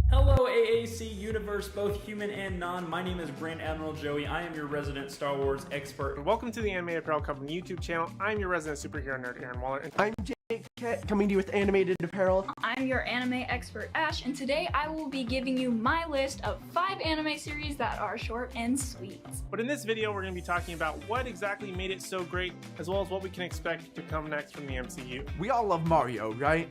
Hello AAC universe, both human and non. My name is Grand Admiral Joey. I am your resident Star Wars expert. Welcome to the Animated Apparel Company YouTube channel. I'm your resident superhero nerd, Aaron Waller. And I'm Jake Cat, coming to you with Animated Apparel. I'm your anime expert, Ash, and today I will be giving you my list of 5 anime series that are short and sweet. But in this video, we're going to be talking about what exactly made it so great, as well as what we can expect to come next from the MCU. We all love Mario, right?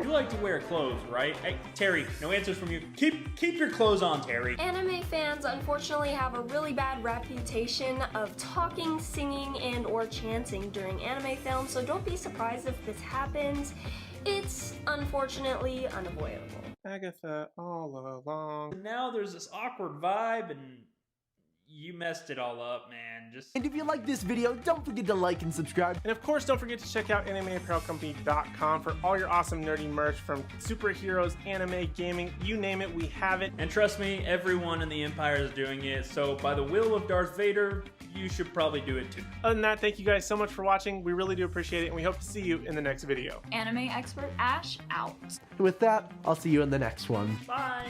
You like to wear clothes, right? Hey, Terry, no answers from you. Keep your clothes on, Terry. Anime fans unfortunately have a really bad reputation of talking, singing, and or chanting during anime films, so don't be surprised if this happens. It's unfortunately unavoidable. Agatha all along. Now there's this awkward vibe and you messed it all up, man. And if you like this video, don't forget to like and subscribe. And of course, don't forget to check out animeapparelcompany.com for all your awesome nerdy merch from superheroes, anime, gaming, you name it, we have it. And trust me, everyone in the Empire is doing it, so by the will of Darth Vader, you should probably do it too. Other than that, thank you guys so much for watching. We really do appreciate it, and we hope to see you in the next video. Anime expert Ash out. With that, I'll see you in the next one. Bye.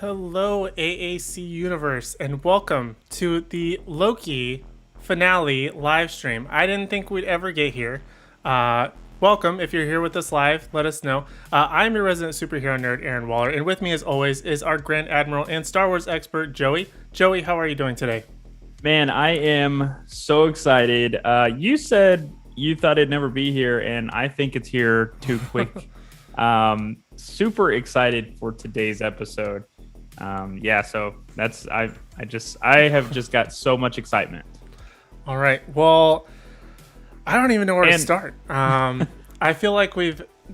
Hello, AAC Universe, and welcome to the Loki finale live stream. I didn't think we'd ever get here. Welcome. If you're here with us live, let us know. I'm your resident superhero nerd, Aaron Waller, and with me, as always, is our Grand Admiral and Star Wars expert, Joey. Joey, how are you doing today? Man, I am so excited. You said you thought it'd never be here, and I think it's here too quick. Super excited for today's episode. So that's I have just got so much excitement. All right. Well, I don't even know where to start. I feel like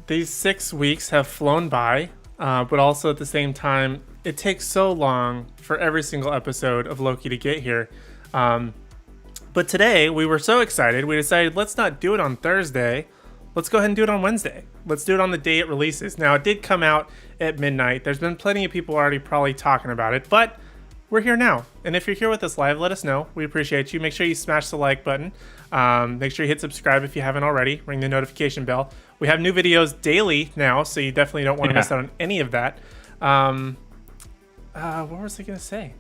these 6 weeks have flown by, but also at the same time, it takes so long for every single episode of Loki to get here. But today we were so excited, we decided let's not do it on Thursday. Let's go ahead and do it on Wednesday. Let's do it on the day it releases. Now, it did come out at midnight. There's been plenty of people already probably talking about it, but we're here now. And if you're here with us live, let us know. We appreciate you. Make sure you smash the like button. Make sure you hit subscribe if you haven't already. Ring the notification bell. We have new videos daily now, so you definitely don't want to miss out on any of that. What was I going to say?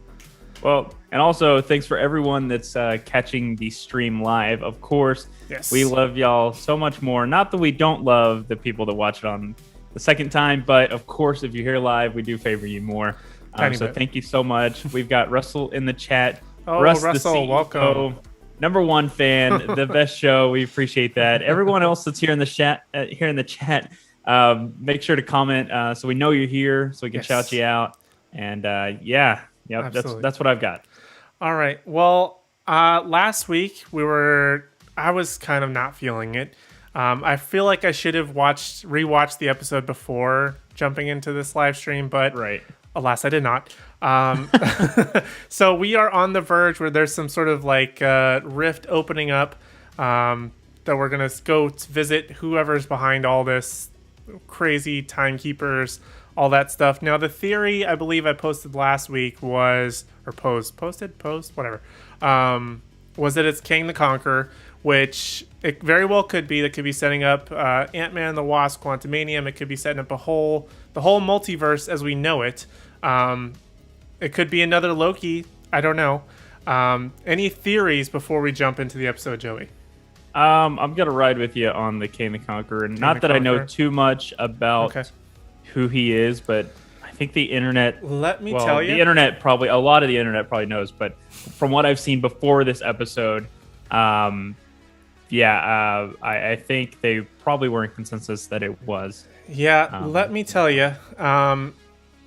Well, and also thanks for everyone that's catching the stream live. Of course, yes, we love y'all so much more. Not that we don't love the people that watch it on the second time, but of course, if you're here live, we do favor you more. So thank you so much. We've got Russell in the chat. Oh, Russell, CEO, welcome. Number one fan, the best show. We appreciate that. Everyone else that's here in the chat, make sure to comment so we know you're here, so we can shout you out. And Yep, that's what I've got. All right. Well, last week I was kind of not feeling it. I feel like I should have rewatched the episode before jumping into this live stream, but alas, I did not. So we are on the verge where there's some sort of like rift opening up that we're gonna go to visit whoever's behind all this crazy timekeepers. All that stuff. Now, the theory I believe I posted last week was that it's Kang the Conqueror, which it very well could be. That could be setting up Ant-Man and the Wasp, Quantumanium. It could be setting up the whole multiverse as we know it. It could be another Loki. I don't know. Any theories before we jump into the episode, Joey? I'm gonna ride with you on the Kang the Conqueror, and not that I know too much about who he is, but I think the internet. Let me tell you, the internet probably a lot of the internet probably knows, but from what I've seen before this episode, I think they probably were in consensus that it was. Yeah, let me tell you, I'm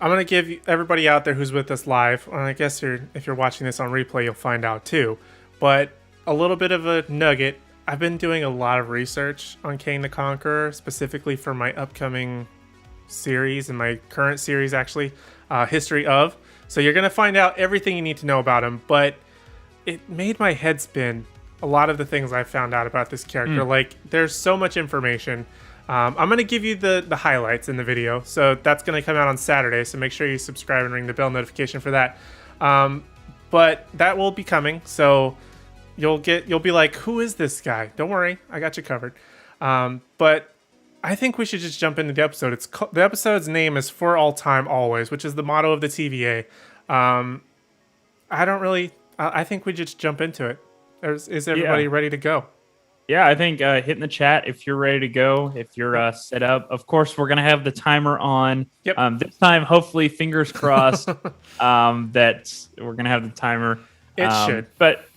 gonna give everybody out there who's with us live, and I guess if you're watching this on replay, you'll find out too. But a little bit of a nugget. I've been doing a lot of research on Kang the Conqueror, specifically for my upcoming series and my current series, actually, History of. So you're going to find out everything you need to know about him, but it made my head spin a lot of the things I found out about this character. Like, there's so much information. I'm going to give you the highlights in the video, so that's going to come out on Saturday, so make sure you subscribe and ring the bell notification for that. But that will be coming, so you'll be like, who is this guy? Don't worry, I got you covered. But I think we should just jump into the episode. The episode's name is For All Time Always, which is the motto of the TVA. I think we just jump into it. Is everybody ready to go? Yeah, I think hit in the chat if you're ready to go, if you're set up. Of course, we're going to have the timer on. Yep. This time, hopefully, fingers crossed, that we're going to have the timer. It should.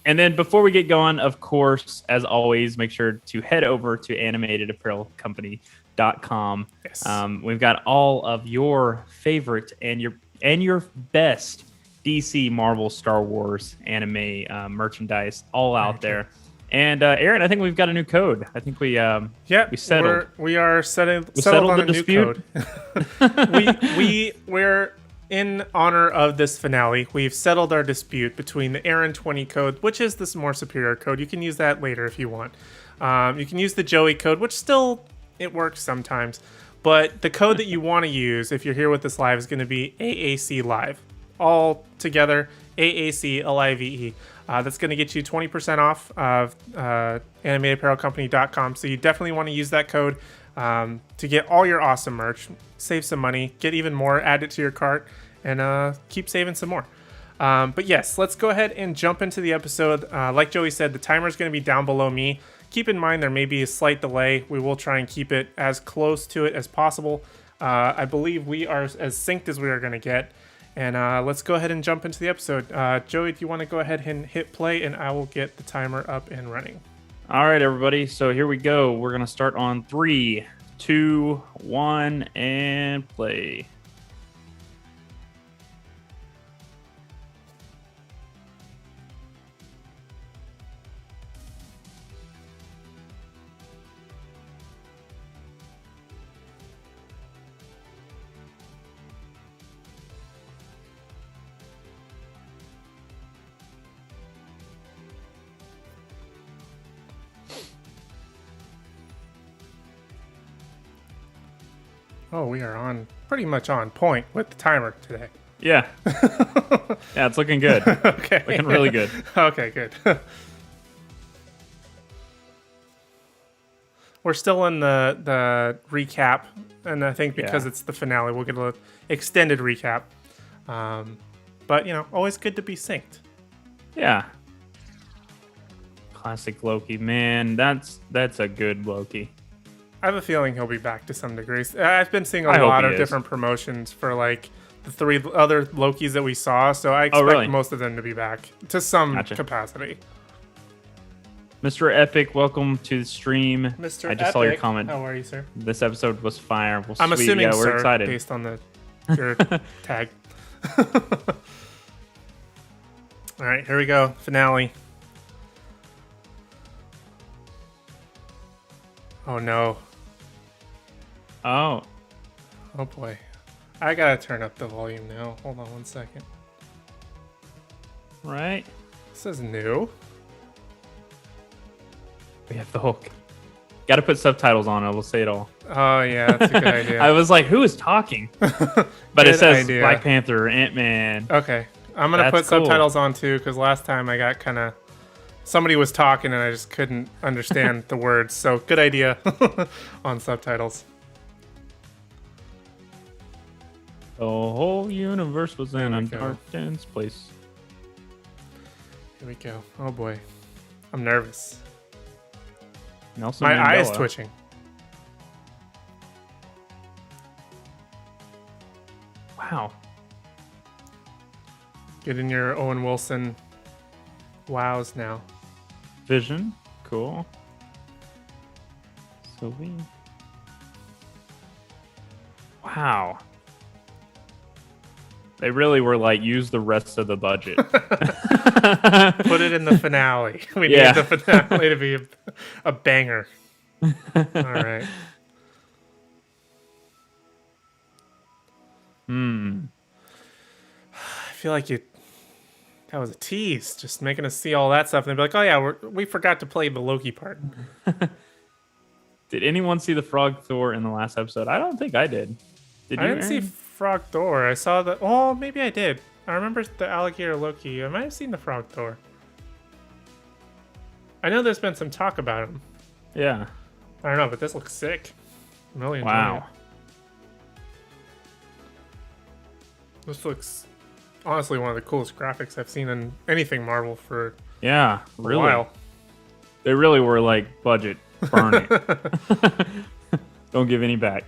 And then before we get going, of course, as always, make sure to head over to animatedapparelcompany.com. Yes. We've got all of your favorite and your best DC, Marvel, Star Wars, anime merchandise all out there. And Aaron, I think we've got a new code. I think we settled. We settled on the a new dispute. code. We're in honor of this finale. We've settled our dispute between the Aaron 20 code, which is this more superior code. You can use that later if you want. You can use the Joey code, which still it works sometimes. But the code that you want to use if you're here with us live is going to be AAC Live. All together, AAC LIVE. That's going to get you 20% off of animatedapparelcompany.com. So you definitely want to use that code to get all your awesome merch, save some money, get even more, add it to your cart, and keep saving some more. But yes, let's go ahead and jump into the episode. Like Joey said, the timer is going to be down below me. Keep in mind there may be a slight delay. We will try and keep it as close to it as possible. I believe we are as synced as we are going to get. And let's go ahead and jump into the episode. Joey, do you want to go ahead and hit play, and I will get the timer up and running. All right, everybody. So here we go. We're going to start on 3, 2, 1, and play. Oh, we are on pretty much on point with the timer today. Yeah. Yeah, it's looking good. Okay. Looking really good. Okay, good. We're still in the recap, and I think because it's the finale, we'll get an extended recap. But, always good to be synced. Yeah. Classic Loki. Man, that's a good Loki. I have a feeling he'll be back to some degrees. I've been seeing a I hope lot he of is. different promotions for like the 3 other Lokis that we saw, so I expect really? most of them to be back to some Gotcha. capacity. Mr. Epic, welcome to the stream. Mr. I just saw your Epic, comment. How are you, sir? This episode was fire. Well, I'm sweet. assuming, yeah, we're sir, excited. based on your tag. All right, here we go. Finale. Oh no. Oh, Oh boy. I gotta turn up the volume now. Hold on one second. right. This is new. We have the Hulk. Got to put subtitles on it. We'll say it all. Oh yeah, that's a good idea. I was like, who is talking? But Good it says idea. Black Panther, Ant-Man. Okay, I'm gonna That's put cool. subtitles on too, because last time I got kind of somebody was talking and I just couldn't understand the words. So good idea on subtitles. The whole universe was in There a we go. dark, dense place. Here we go. Oh boy, I'm nervous. Nelson My eye is Mandela. twitching. Wow. Get in your Owen Wilson wows now. Vision. Cool. Sylvie. Wow. They really were like, use the rest of the budget. Put it in the finale. We Yeah. need the finale to be a banger. All right. I feel like that was a tease, just making us see all that stuff, and they'd be like, "Oh yeah, we forgot to play the Loki part." Did anyone see the Frog Thor in the last episode? I don't think I did. Did you? I didn't see Aaron? Frog Thor. I saw the. Oh, maybe I did. I remember the alligator Loki. I might have seen the Frog Thor. I know there's been some talk about him. Yeah. I don't know, but this looks sick. I'm really enjoying Wow. it. This looks honestly one of the coolest graphics I've seen in anything Marvel for Yeah. a Really. while. They really were like, budget, burn it. Don't give any back.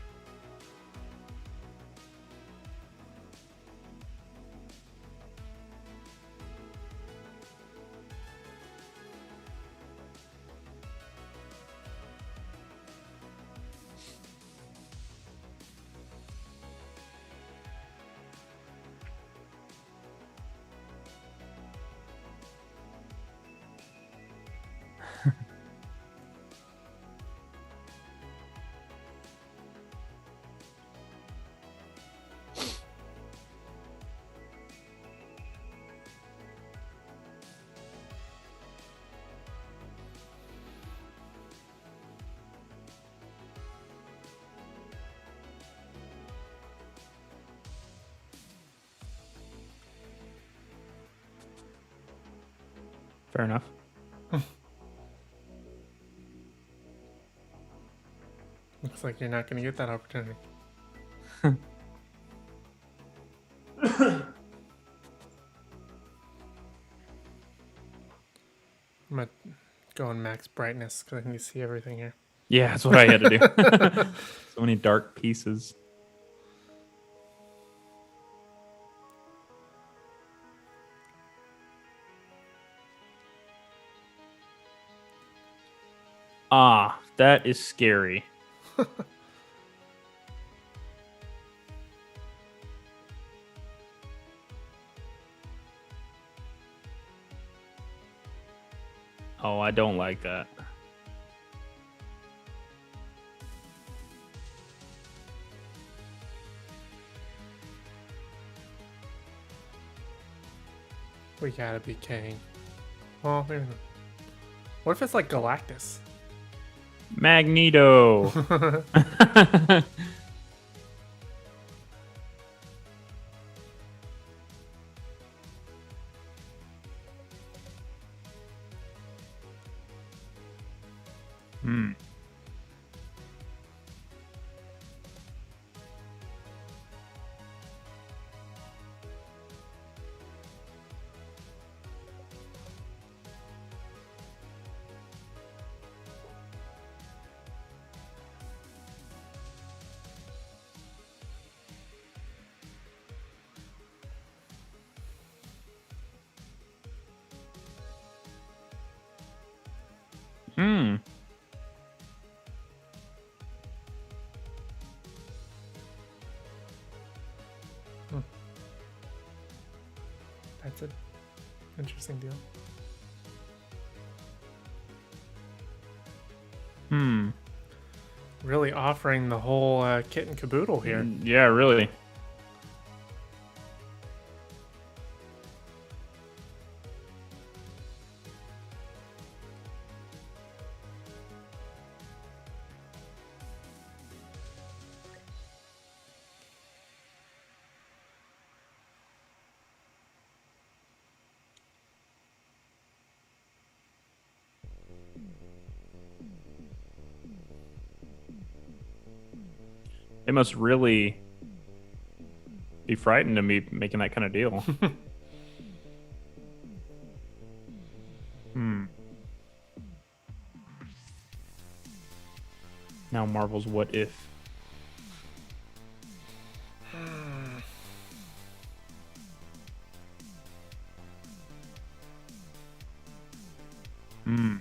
Fair enough. Looks like you're not going to get that opportunity. I'm gonna go in max brightness because I can see everything here. Yeah, that's what I had to do. So many dark pieces. Ah, that is scary. Oh, I don't like that. We gotta be king. Well, maybe not. What if it's like Galactus? Magneto. Hmm. Hmm. That's an interesting deal. Hmm. Really offering the whole kit and caboodle here. Yeah, really. They must really be frightened of me making that kind of deal. Hmm. Now Marvel's What If. Hmm.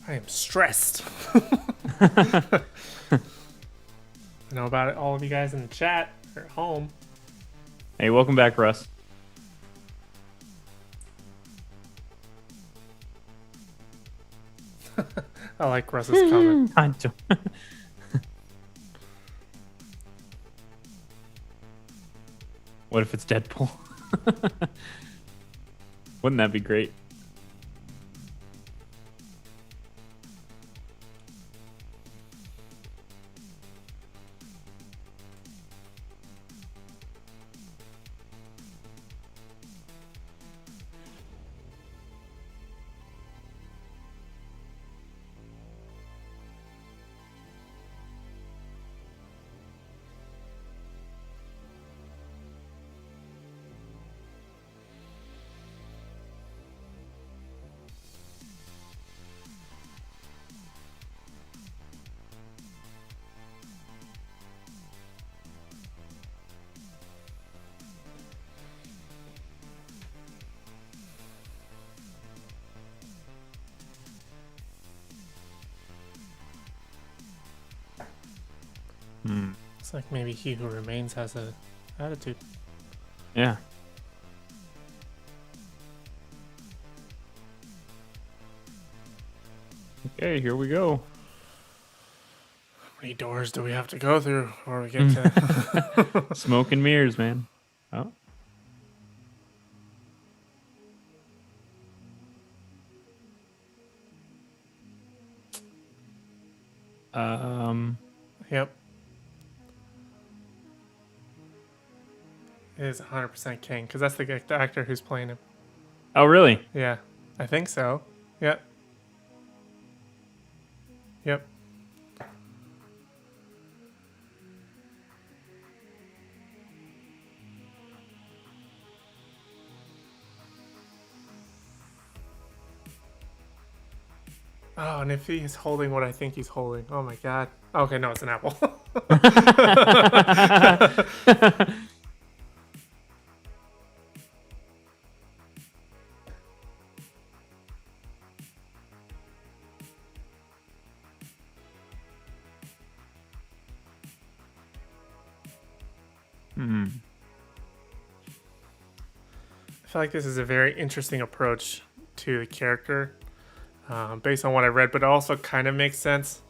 I am stressed. I know about it, all of you guys in the chat or at home. Hey, welcome back, Russ. I like Russ's comment. I don't- What if it's Deadpool? Wouldn't that be great? Hmm. It's like maybe He Who Remains has a attitude. Yeah. Okay, here we go. How many doors do we have to go through before we get to... Smoke and mirrors, man. Oh. Yep. It is 100% King, because that's the actor who's playing him. Oh, really? Yeah, I think so. Yep. Yep. Oh, and if he's holding what I think he's holding. Oh my god. Okay, no, it's an apple. I feel like this is a very interesting approach to the character, based on what I read, but it also kind of makes sense.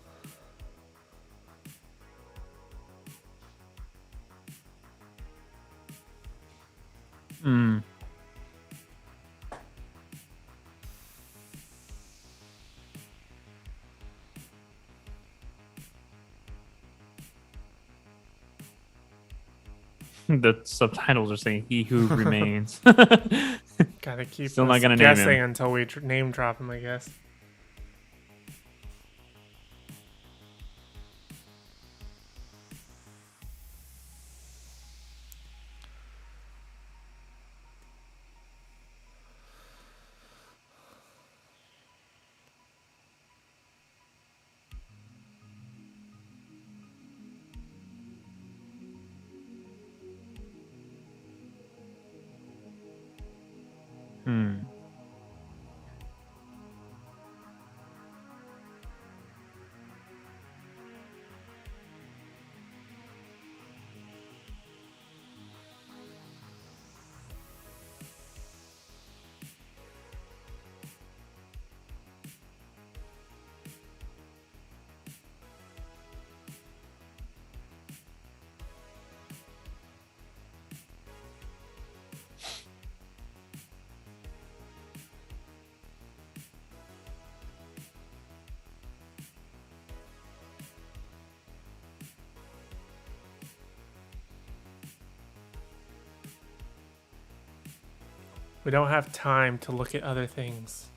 The subtitles are saying "He who remains." Gotta keep Still not us gonna name guessing him. until we name drop him, I guess. We don't have time to look at other things.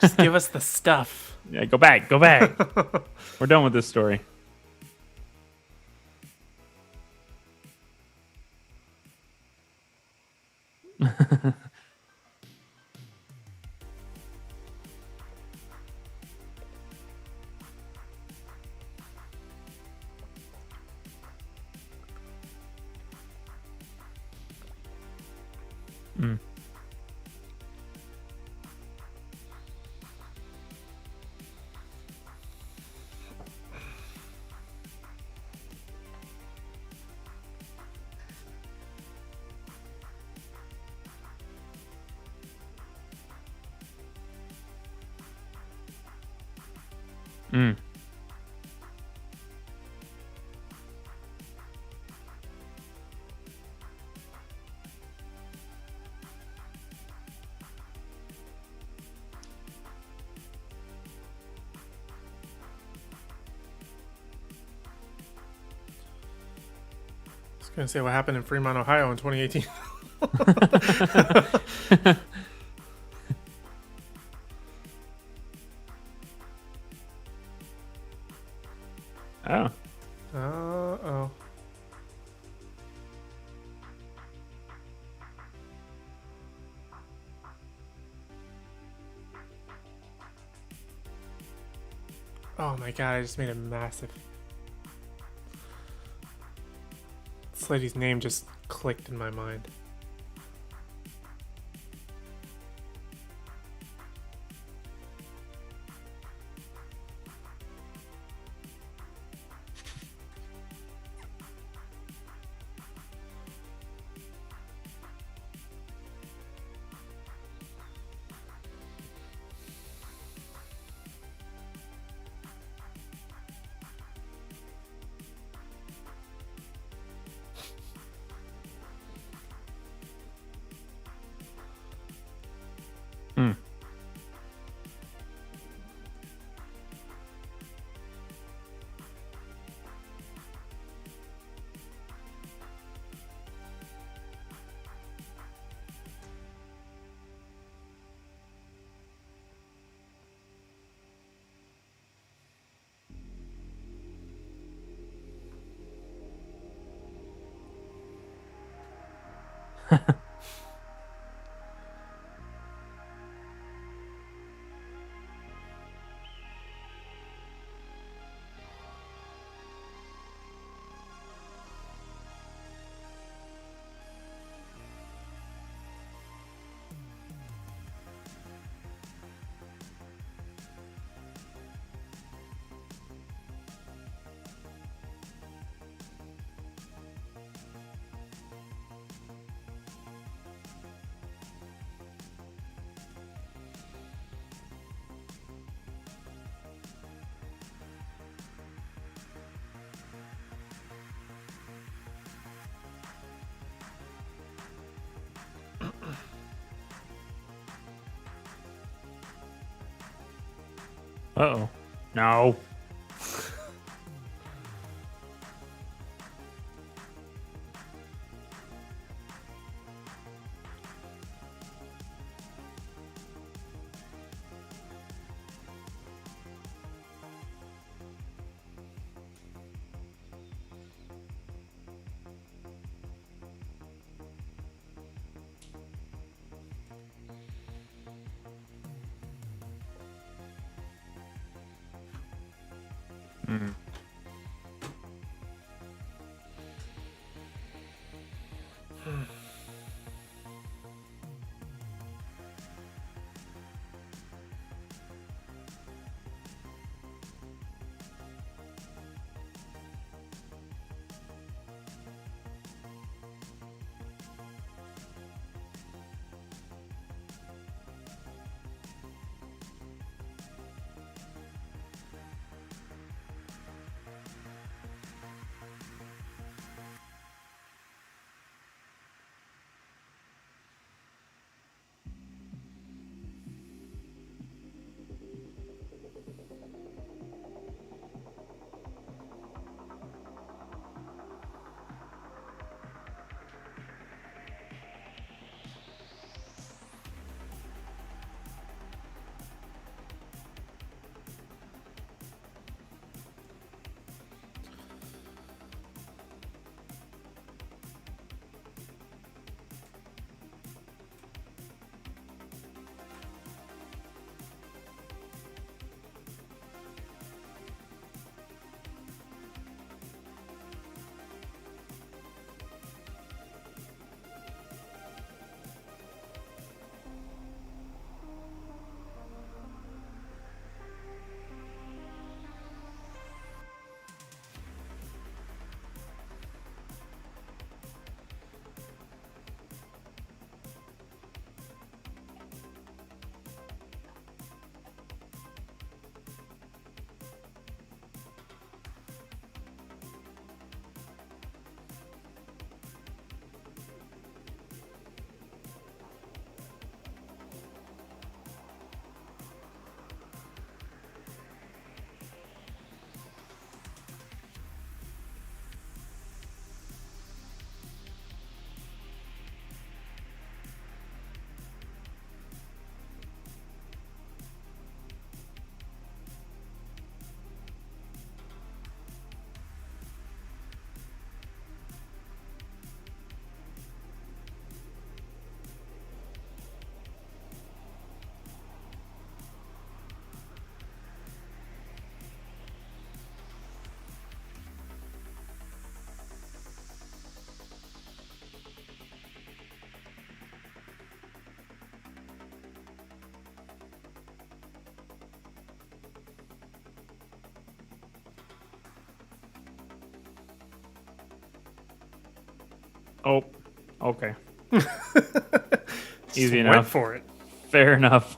Just give us the stuff. Yeah, go back. Go back. We're done with this story. I was gonna say what happened in Fremont, Ohio in 2018. Oh. Uh-oh. Oh my god, I just made a massive... This lady's name just clicked in my mind. Uh-oh. No. Mm. Oh, okay. Easy Went enough. for it. Fair enough.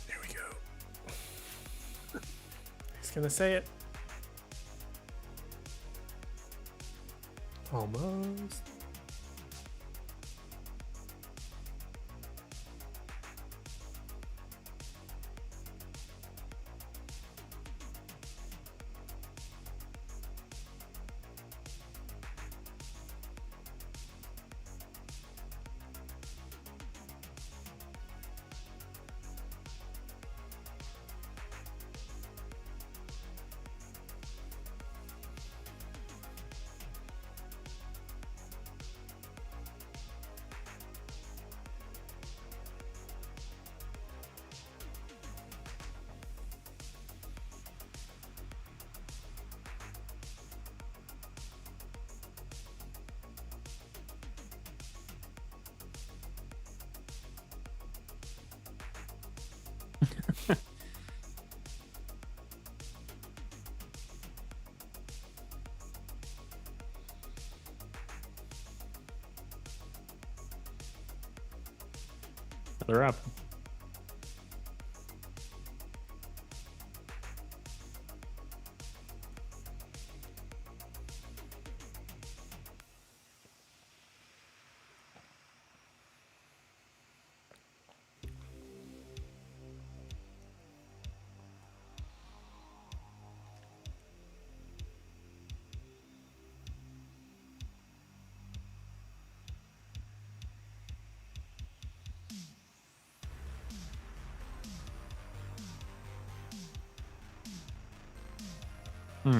There we go. He's gonna say it. Almost. Another apple. Hmm.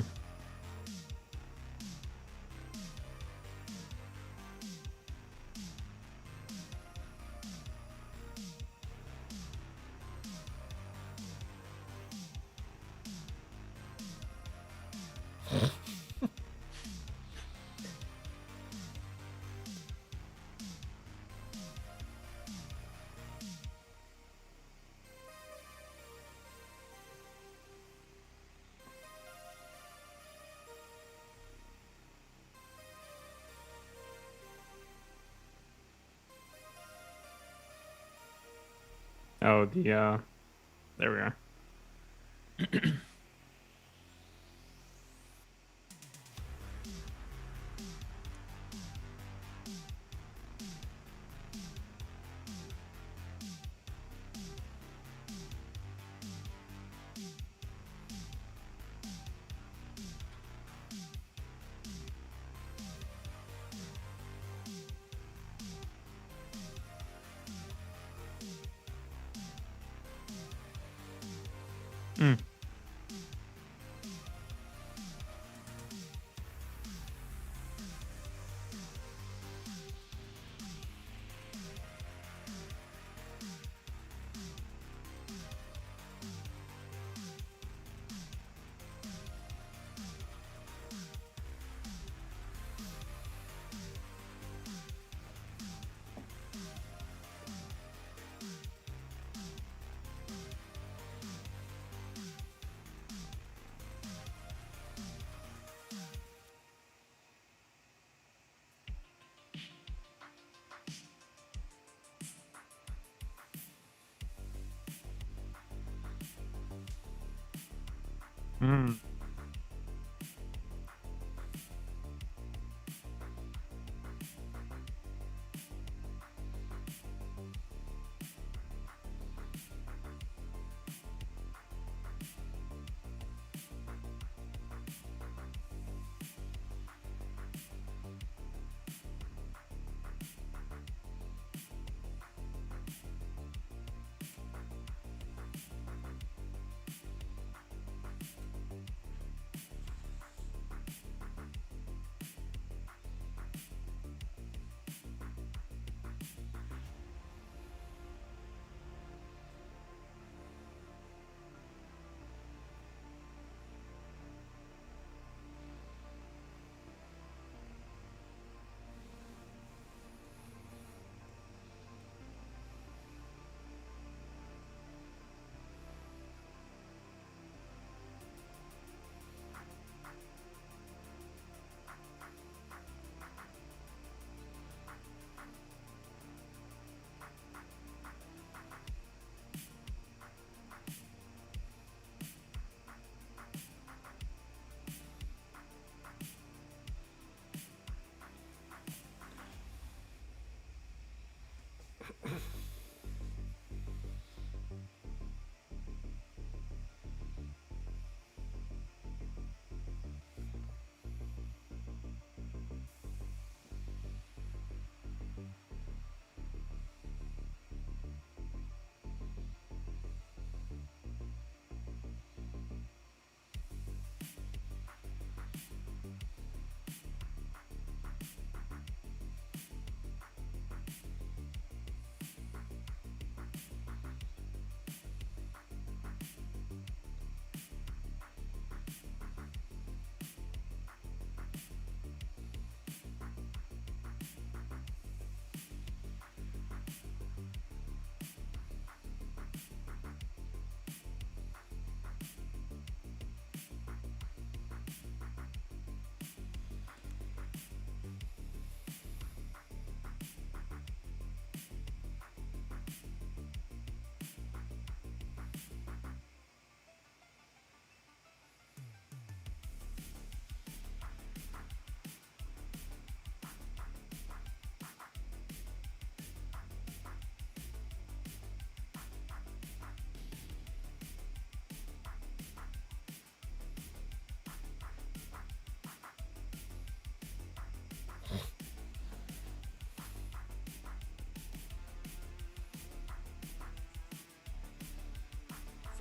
Oh, there we are. Hmm. Hmm.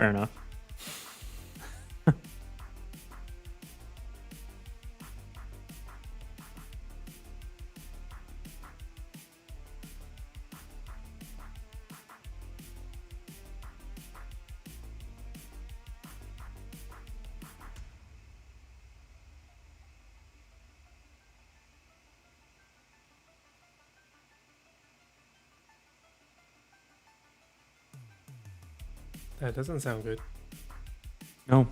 Fair enough. That doesn't sound good. No.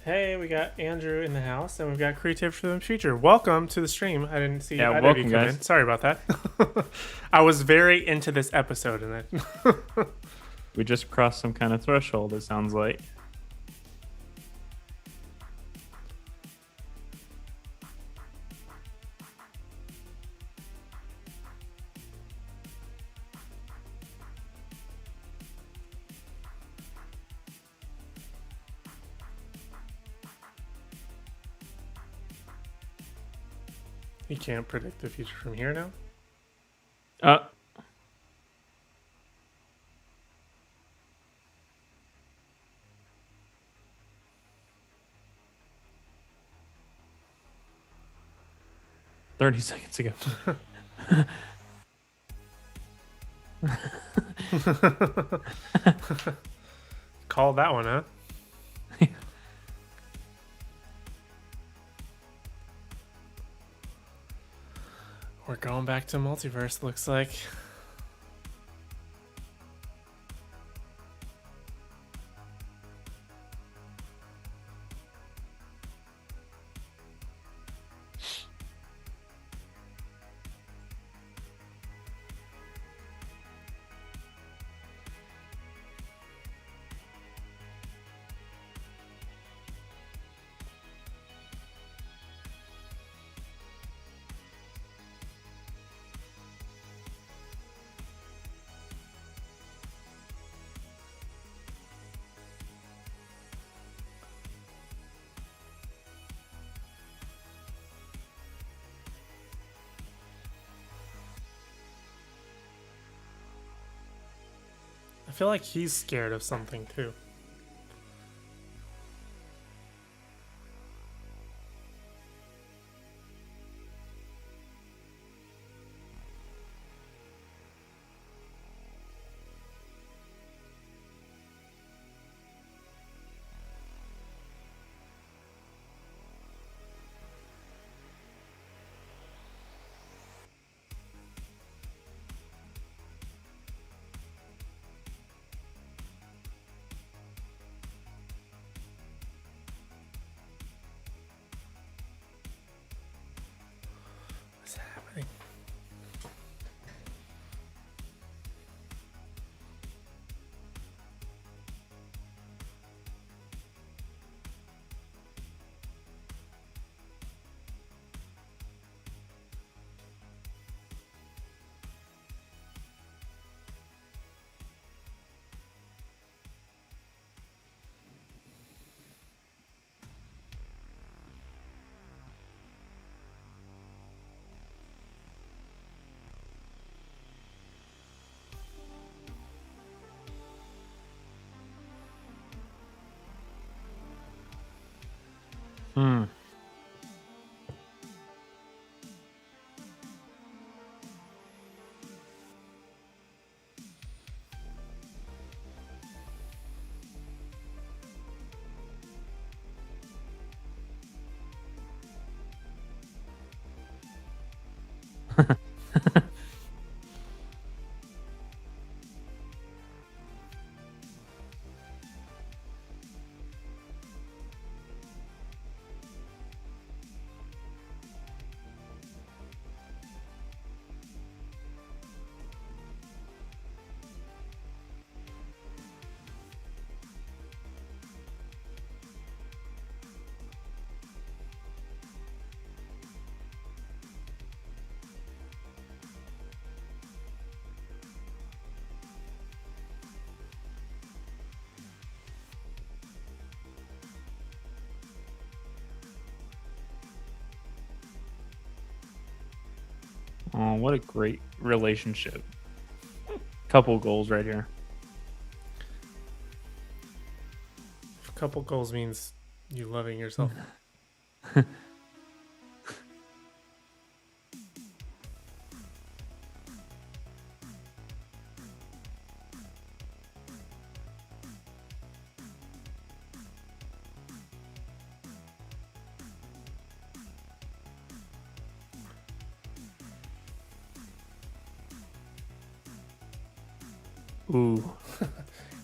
Hey, we got Andrew in the house, and we've got Creative for the Future. Welcome to the stream. I didn't see Yeah, either welcome, of you come guys. in. Sorry about that. I was very into this episode, and We just crossed some kind of threshold, it sounds like. you can't predict the future from here now. Uh, "30 seconds ago." Call that one, huh? We're going back to multiverse, looks like. I feel like he's scared of something too. What's happening? Hmm. Oh, what a great relationship. Couple goals right here. A couple goals means you loving yourself. Ooh.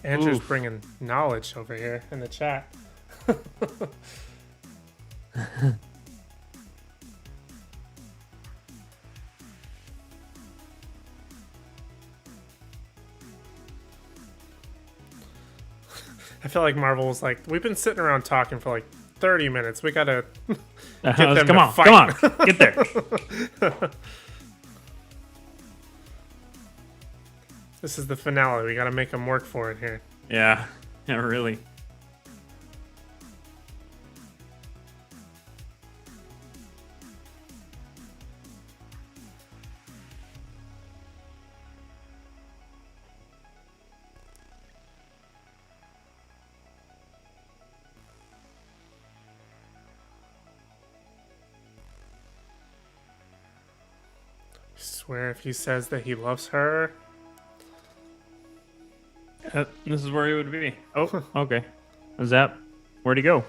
Andrew's Oof. bringing knowledge over here in the chat. I feel like Marvel was like, we've been sitting around talking for like 30 minutes. We gotta get them Come to on, fight. come on, get there. This is the finale. We gotta make them work for it here. Yeah, yeah, really. I swear if he says that he loves her. This is where he would be. Oh, okay. Zap. Where'd he go?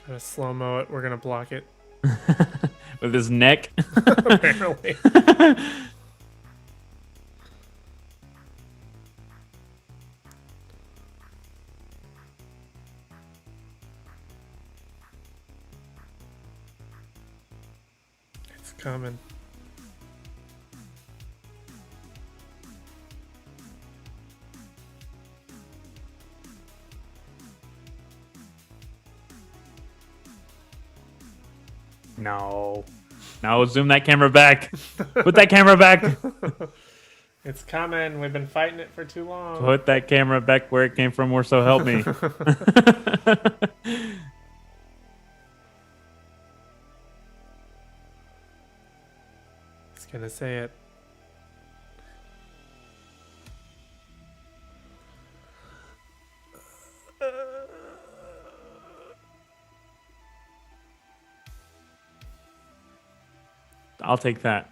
Gotta slow-mo it. We're gonna block it. With his neck. Apparently. It's coming. No. No, zoom that camera back. Put that camera back. It's coming. We've been fighting it for too long. Put that camera back where it came from, or so help me. He's gonna say it. I'll take that.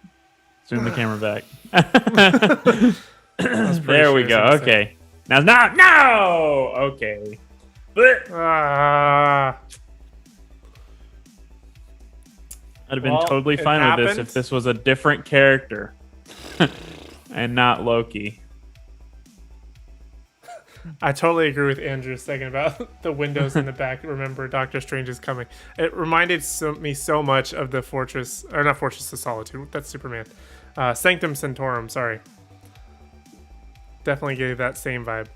Zoom the camera back. I was pretty There we sure go. he was gonna say Okay. Now, no. Okay. it. Ah. I'd have been Well, totally it fine with this happened. if this was a different character and not Loki. I totally agree with Andrew second about the windows in the back. Remember, Doctor Strange is coming. It reminded me so much of the Fortress, or not Fortress of Solitude. That's Superman. Sanctum Sanctorum. Sorry. Definitely gave that same vibe.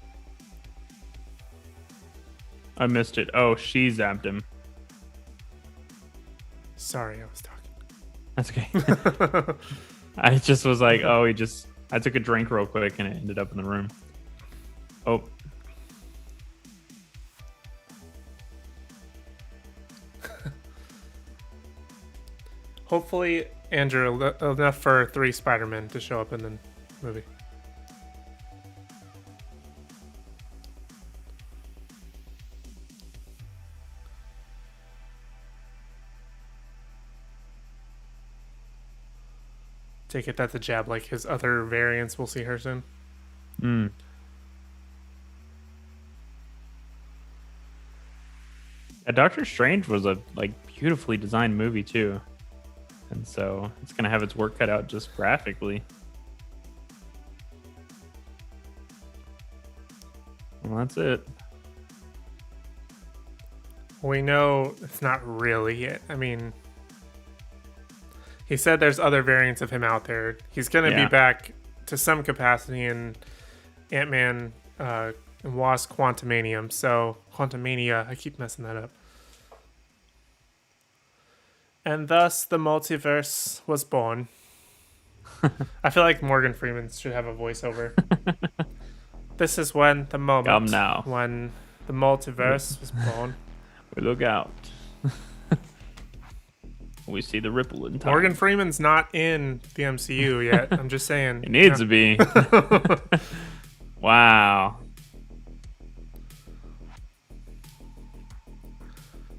I missed it. Oh, she zapped him. Sorry, I was That's okay. I just was like, oh, I took a drink real quick and it ended up in the room. Oh. Hopefully, Andrew, enough for 3 Spider-Men to show up in the movie. Take it that's a jab like his other variants. We'll see her soon. Mm. Doctor Strange was a beautifully designed movie too, and so it's gonna have its work cut out just graphically. Well, that's it. We know it's not really it. I mean, he said there's other variants of him out there. He's going to Yeah. be back to some capacity in Ant-Man and Wasp Quantumanium. So, Quantumania, I keep messing that up. And thus, the multiverse was born. I feel like Morgan Freeman should have a voiceover. This is when the moment Come now. when the multiverse was born. We look out. We see the ripple in time. Morgan Freeman's not in the MCU yet. I'm just saying. It needs to be. Wow.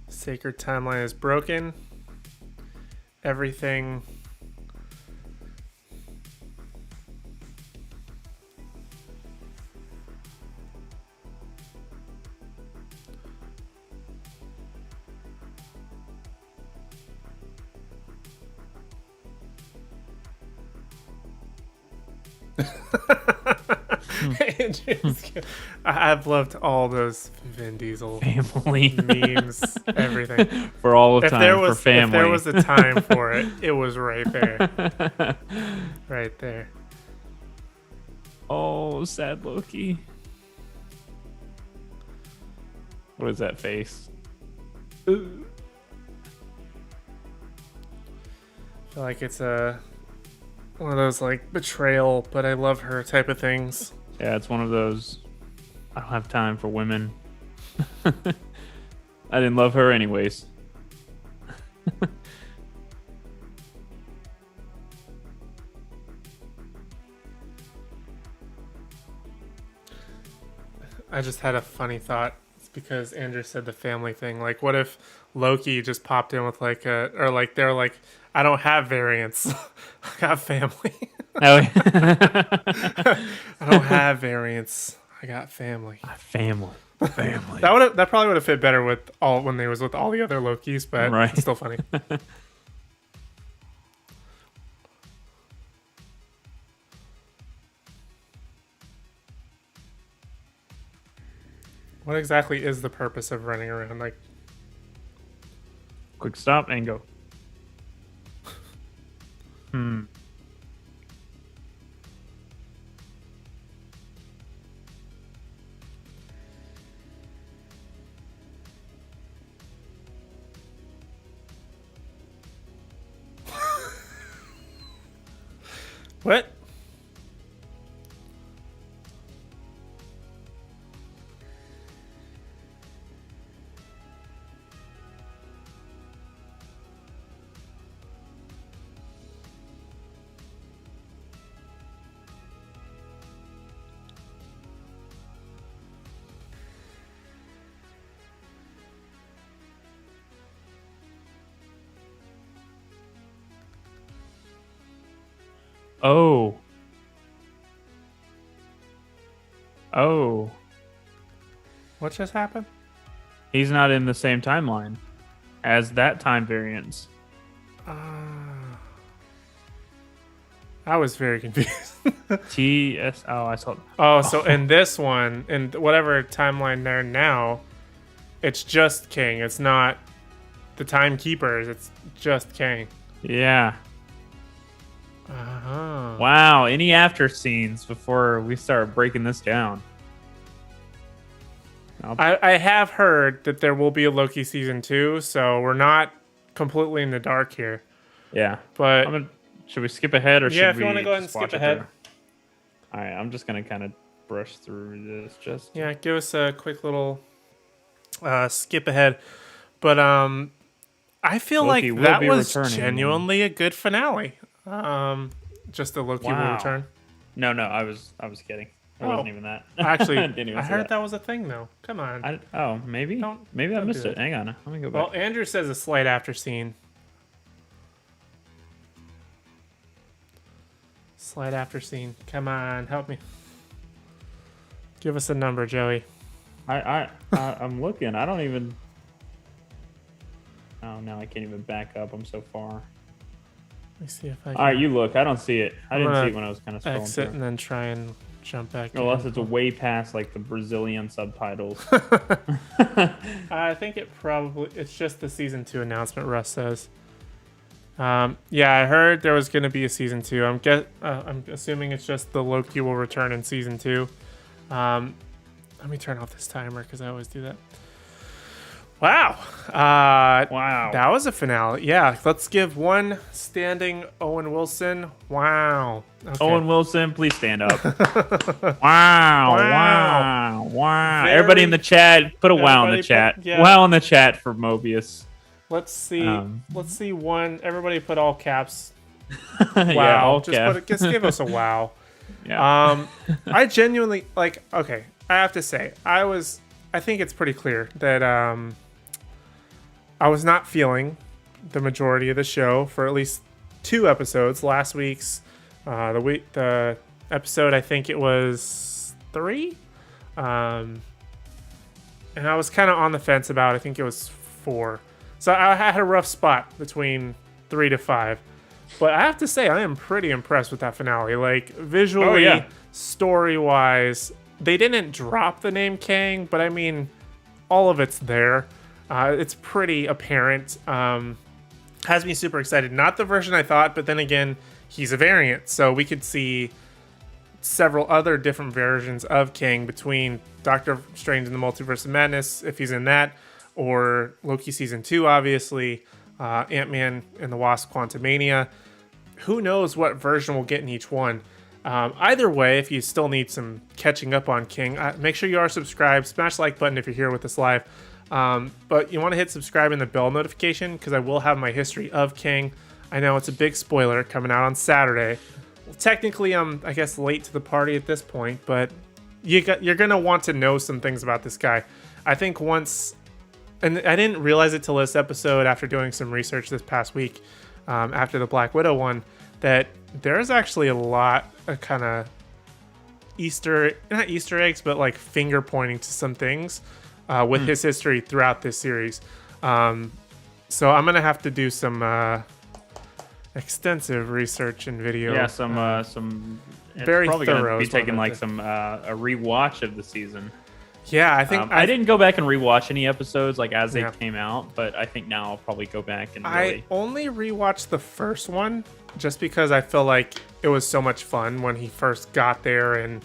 Sacred timeline is broken. Everything. I've loved all those Vin Diesel Family. memes, everything. For all of If time, there was for family. if there was a time for it, it was right there. Right there. Oh, sad Loki. What is that face? I feel like it's one of those like betrayal, but I love her type of things. Yeah, it's one of those. I don't have time for women. I didn't love her anyways. I just had a funny thought. It's because Andrew said the family thing. Like, what if Loki just popped in with like or like they're like, I don't have variants. I got family. Oh, I don't have variants. I got family. family. Family. That probably would have fit better with all when they was with all the other Lokis, but Right. it's still funny. What exactly is the purpose of running around? Like, Quick stop and go. what? Oh. Oh. What just happened? He's not in the same timeline as that time variance. I was very confused. TS. Oh, I saw. Oh, so in this one, in whatever timeline they're now, it's just King. It's not the Timekeepers. It's just King. Yeah. Uh-huh. Wow. Any after scenes before we start breaking this down? I have heard that there will be a Loki season 2, so we're not completely in the dark here. Yeah. But Should we skip ahead or should we? yeah, if you want to go ahead and just watch skip it ahead. through? All right. I'm just gonna kind of brush through this. Just. Yeah, give us a quick little skip ahead. But I feel Loki like will that be was returning. genuinely a good finale. Just the Loki will Wow. return. No, I was kidding. It Oh. wasn't even that. Actually, Didn't even I say heard that was a thing, though. Come on. Maybe. Don't Maybe I do missed that. it. Hang on. Let me go back. Well, Andrew says a slight after scene. Slight after scene. Come on, help me. Give us a number, Joey. I'm looking. I don't even. Oh no, I can't even back up. I'm so far. Let me see if I can All right, you look. I don't see it. I I'm didn't gonna see it when I was kind of scrolling exit through. and then try and jump back Unless in. it's a way past like the Brazilian subtitles. I think it's just the season 2 announcement, Russ says. Yeah, I heard there was going to be a season 2. I'm assuming it's just the Loki will return in season 2. Let me turn off this timer because I always do that. Wow. Wow. That was a finale. Yeah, let's give one standing Owen Wilson. Wow. Okay. Owen Wilson, please stand up. Wow. Very- Everybody in the chat, put a wow in the Everybody chat. put- yeah. Wow in the chat for Mobius. Let's see. Um, Let's see one. Everybody put all caps. yeah, Wow. all just cap. just give us a wow. Yeah. I genuinely like. Okay, I have to say, I think it's pretty clear that I was not feeling the majority of the show for at least 2 episodes. Last week's, the episode, I think it was 3, and I was kind of on the fence about. I think it was 4. So I had a rough spot between 3 to 5. But I have to say, I am pretty impressed with that finale. Like, visually, story-wise, they didn't drop the name Kang, but I mean, all of it's there. It's pretty apparent. Has me super excited. Not the version I thought, but then again, he's a variant. So we could see several other different versions of Kang between Doctor Strange and the Multiverse of Madness, if he's in that, or Loki Season 2, obviously. Ant-Man and the Wasp Quantumania. Who knows what version we'll get in each one. Either way, if you still need some catching up on King, make sure you are subscribed. Smash the like button if you're here with us live. But you want to hit subscribe and the bell notification because I will have my history of King. I know it's a big spoiler coming out on Saturday. Well, technically, I'm, I guess, late to the party at this point, but you're going to want to know some things about this guy. I think once... And I didn't realize it till this episode after doing some research this past week after the Black Widow one, that there's actually a lot of kind of not Easter eggs, but like finger pointing to some things with his history throughout this series. So I'm going to have to do some extensive research and video. Yeah, some very probably thorough. Gonna be is what taking I'm like gonna some a rewatch of the season. Yeah, I think I didn't go back and rewatch any episodes like as they came out, but I think now I'll probably go back and really... I only rewatched the first one just because I feel like it was so much fun when he first got there and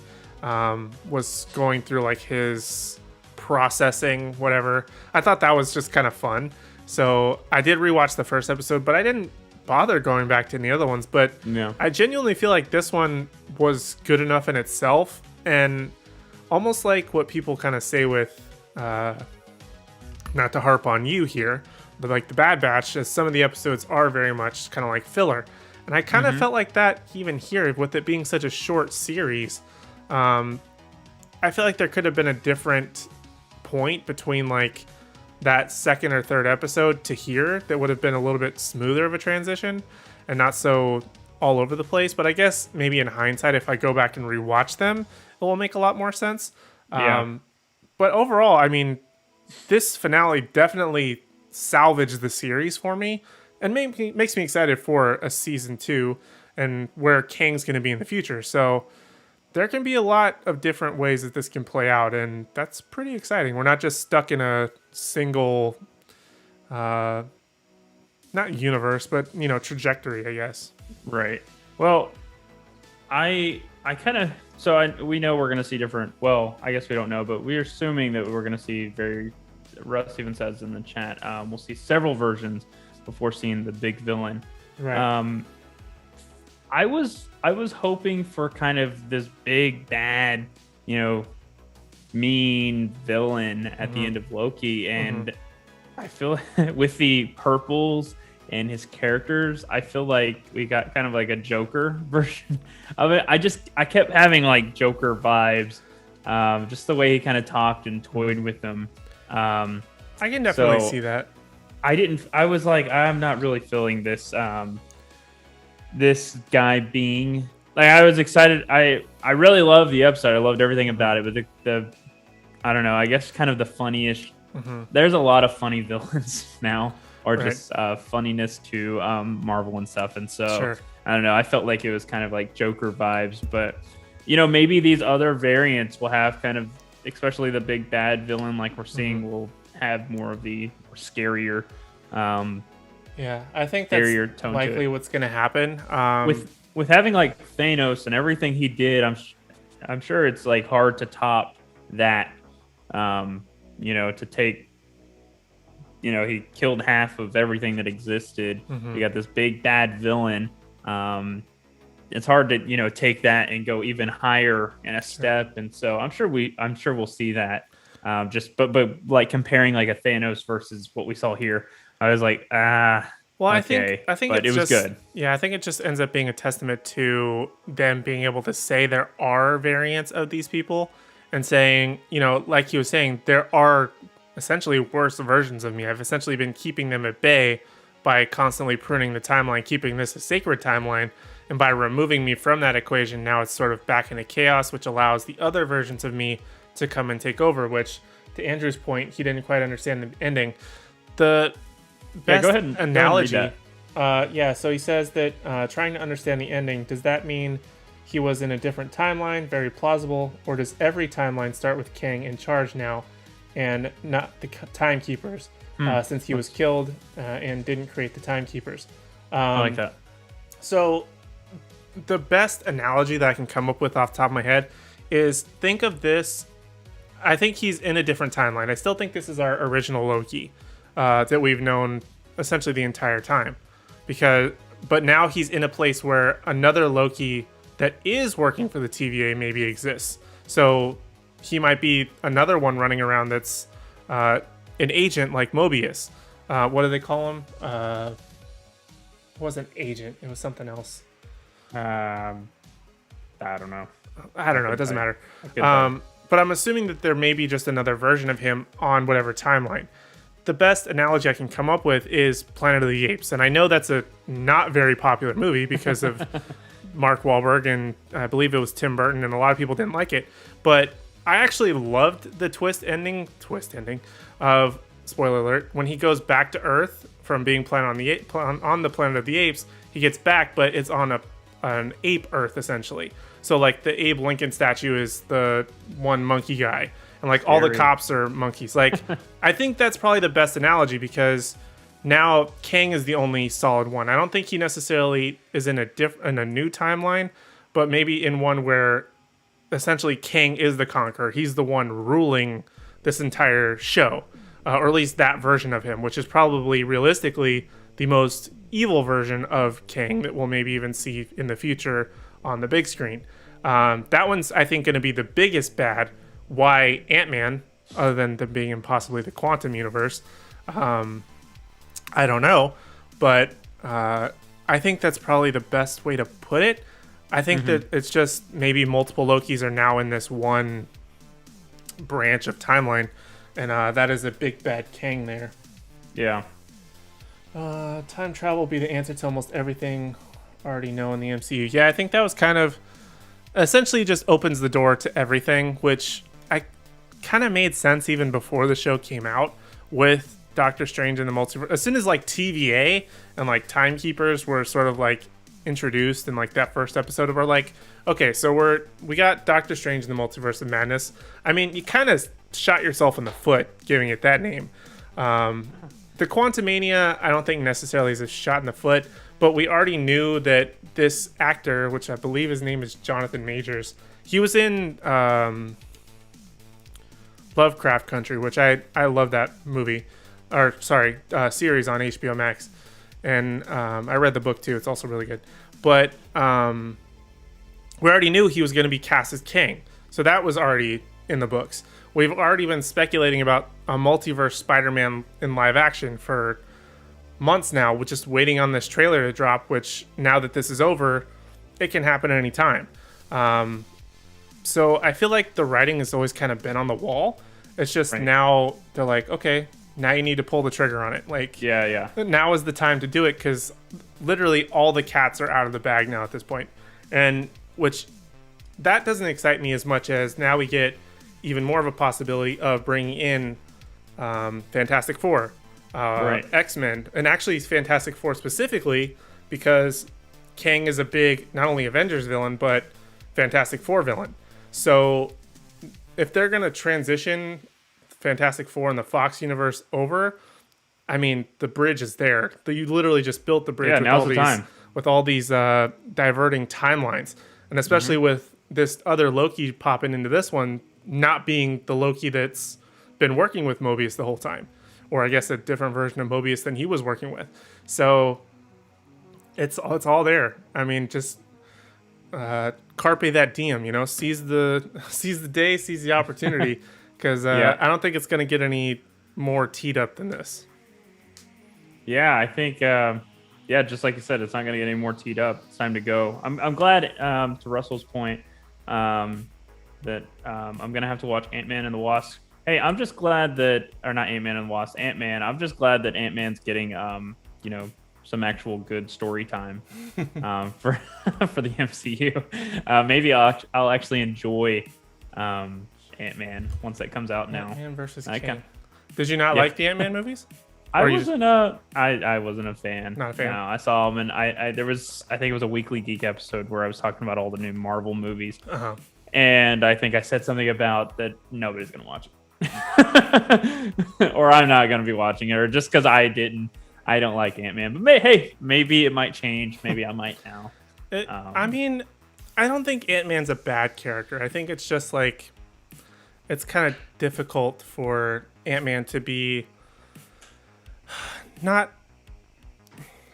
was going through like his processing, whatever. I thought that was just kind of fun. So I did rewatch the first episode, but I didn't bother going back to any other ones. But Yeah. I genuinely feel like this one was good enough in itself, and almost like what people kind of say with, not to harp on you here, but like the Bad Batch, as some of the episodes are very much kind of like filler. And I kind of felt like that even here, with it being such a short series. I feel like there could have been a different point between like that second or third episode to here that would have been a little bit smoother of a transition and not so all over the place. But I guess maybe in hindsight, if I go back and rewatch them, it will make a lot more sense. Yeah. But overall, I mean, this finale definitely salvaged the series for me and makes me excited for a season 2 and where Kang's going to be in the future. So there can be a lot of different ways that this can play out, and that's pretty exciting. We're not just stuck in a single, not universe, but, trajectory, I guess. Right. Well, I kind of... So we know we're going to see different... Well, I guess we don't know, but we're assuming that we're going to see Russ even says in the chat, we'll see several versions before seeing the big villain. Right. I was hoping for kind of this big bad, mean villain at the end of Loki, and I feel with the purples and his characters, I feel like we got kind of like a Joker version of it. I kept having like Joker vibes, just the way he kind of talked and toyed with them. I can definitely see that. I was like, I'm not really feeling this. This guy being like, I was excited. I really loved the episode. I loved everything about it. But the I don't know. I guess kind of the funniest. There's a lot of funny villains now, or just funniness to Marvel and stuff. And so I don't know. I felt like it was kind of like Joker vibes. But maybe these other variants will have kind of, especially the big bad villain like we're seeing, will have more of the scarier. Yeah, I think that's likely what's going to happen. With having like Thanos and everything he did, I'm sure it's like hard to top that. To take, he killed half of everything that existed. You got this big bad villain. It's hard to take that and go even higher in a step. And so I'm sure we'll see that. But like comparing like a Thanos versus what we saw here. I was like, Well, okay. I think But it's it was just, good. yeah, I think it just ends up being a testament to them being able to say there are variants of these people and saying, like he was saying, there are essentially worse versions of me. I've essentially been keeping them at bay by constantly pruning the timeline, keeping this a sacred timeline. And by removing me from that equation, now it's sort of back into chaos, which allows the other versions of me to come and take over, which, to Andrew's point, he didn't quite understand the ending. The best go ahead and analogy. read that. So he says that trying to understand the ending, does that mean he was in a different timeline? Very plausible. Or does every timeline start with Kang in charge now and not the timekeepers, since he was killed and didn't create the timekeepers? I like that. So the best analogy that I can come up with off the top of my head is, think of this. I think he's in a different timeline. I still think this is our original Loki that we've known essentially the entire time. But now he's in a place where another Loki that is working for the TVA maybe exists. So he might be another one running around that's an agent like Mobius. What do they call him? It wasn't agent. It was something else. I don't know. It doesn't matter. But I'm assuming that there may be just another version of him on whatever timeline. The best analogy I can come up with is Planet of the Apes. And I know that's a not very popular movie because of Mark Wahlberg and I believe it was Tim Burton, and a lot of people didn't like it. But I actually loved the twist ending of, spoiler alert, when he goes back to Earth from being on the Planet of the Apes. He gets back, but it's on an ape Earth essentially. So like the Abe Lincoln statue is the one monkey guy, and like all the cops are monkeys. Like I think that's probably the best analogy, because now Kang is the only solid one. I don't think he necessarily is in a new timeline, but maybe in one where essentially Kang is the conqueror. He's the one ruling this entire show, or at least that version of him, which is probably realistically the most evil version of Kang that we'll maybe even see in the future on the big screen. That one's, I think, going to be the biggest bad. Why Ant-Man, other than them being in possibly the quantum universe? I don't know, but I think that's probably the best way to put it. I think that it's just maybe multiple Lokis are now in this one branch of timeline, and that is a big bad Kang there. Yeah. Time travel will be the answer to almost everything already know in the MCU. Yeah, I think that was kind of essentially just opens the door to everything, which I kind of made sense even before the show came out with Doctor Strange in the Multiverse. As soon as like TVA and like Timekeepers were sort of like introduced in like that first episode, of, we're like, okay, so we got Doctor Strange in the Multiverse of Madness. I mean, you kind of shot yourself in the foot giving it that name. The Quantumania, I don't think necessarily is a shot in the foot, but we already knew that this actor, which I believe his name is Jonathan Majors, he was in Lovecraft Country, which I love that movie, series on HBO Max, and I read the book too. It's also really good. But we already knew he was going to be cast as Kang, so that was already in the books. We've already been speculating about a multiverse Spider-Man in live action for months now. We're just waiting on this trailer to drop, which now that this is over, it can happen at any time. So I feel like the writing has always kind of been on the wall. It's just now they're like, okay, now you need to pull the trigger on it. Like, yeah. Now is the time to do it, because literally all the cats are out of the bag now at this point. And which that doesn't excite me as much as now we get even more of a possibility of bringing in Fantastic Four, X-Men, and actually Fantastic Four specifically, because Kang is a big, not only Avengers villain, but Fantastic Four villain. So if they're going to transition Fantastic Four and the Fox universe over, I mean, the bridge is there. You literally just built the bridge with all these diverting timelines. And especially with this other Loki popping into this one, not being the Loki that's been working with Mobius the whole time, or I guess a different version of Mobius than he was working with. So it's all there. I mean, just carpe that diem, seize the day, seize the opportunity, because I don't think it's going to get any more teed up than this. Yeah, I think, yeah, just like you said, it's not going to get any more teed up. It's time to go. I'm glad, to Russell's point, that I'm going to have to watch Ant-Man and the Wasp. Hey, I'm just glad that, or not Ant-Man and the Wasp, Ant-Man. I'm just glad that Ant-Man's getting, some actual good story time for for the MCU. Maybe I'll actually enjoy Ant-Man once that comes out now. Ant-Man versus I King. Did you not like the Ant-Man movies? I wasn't a fan. Not a fan. No, I saw them, and I think it was a Weekly Geek episode where I was talking about all the new Marvel movies, and I think I said something about that nobody's gonna watch it, or I'm not gonna be watching it, or just because I don't like Ant-Man. But hey, maybe it might change. Maybe I might now. I mean, I don't think Ant-Man's a bad character. I think it's just like it's kind of difficult for Ant-Man to be not.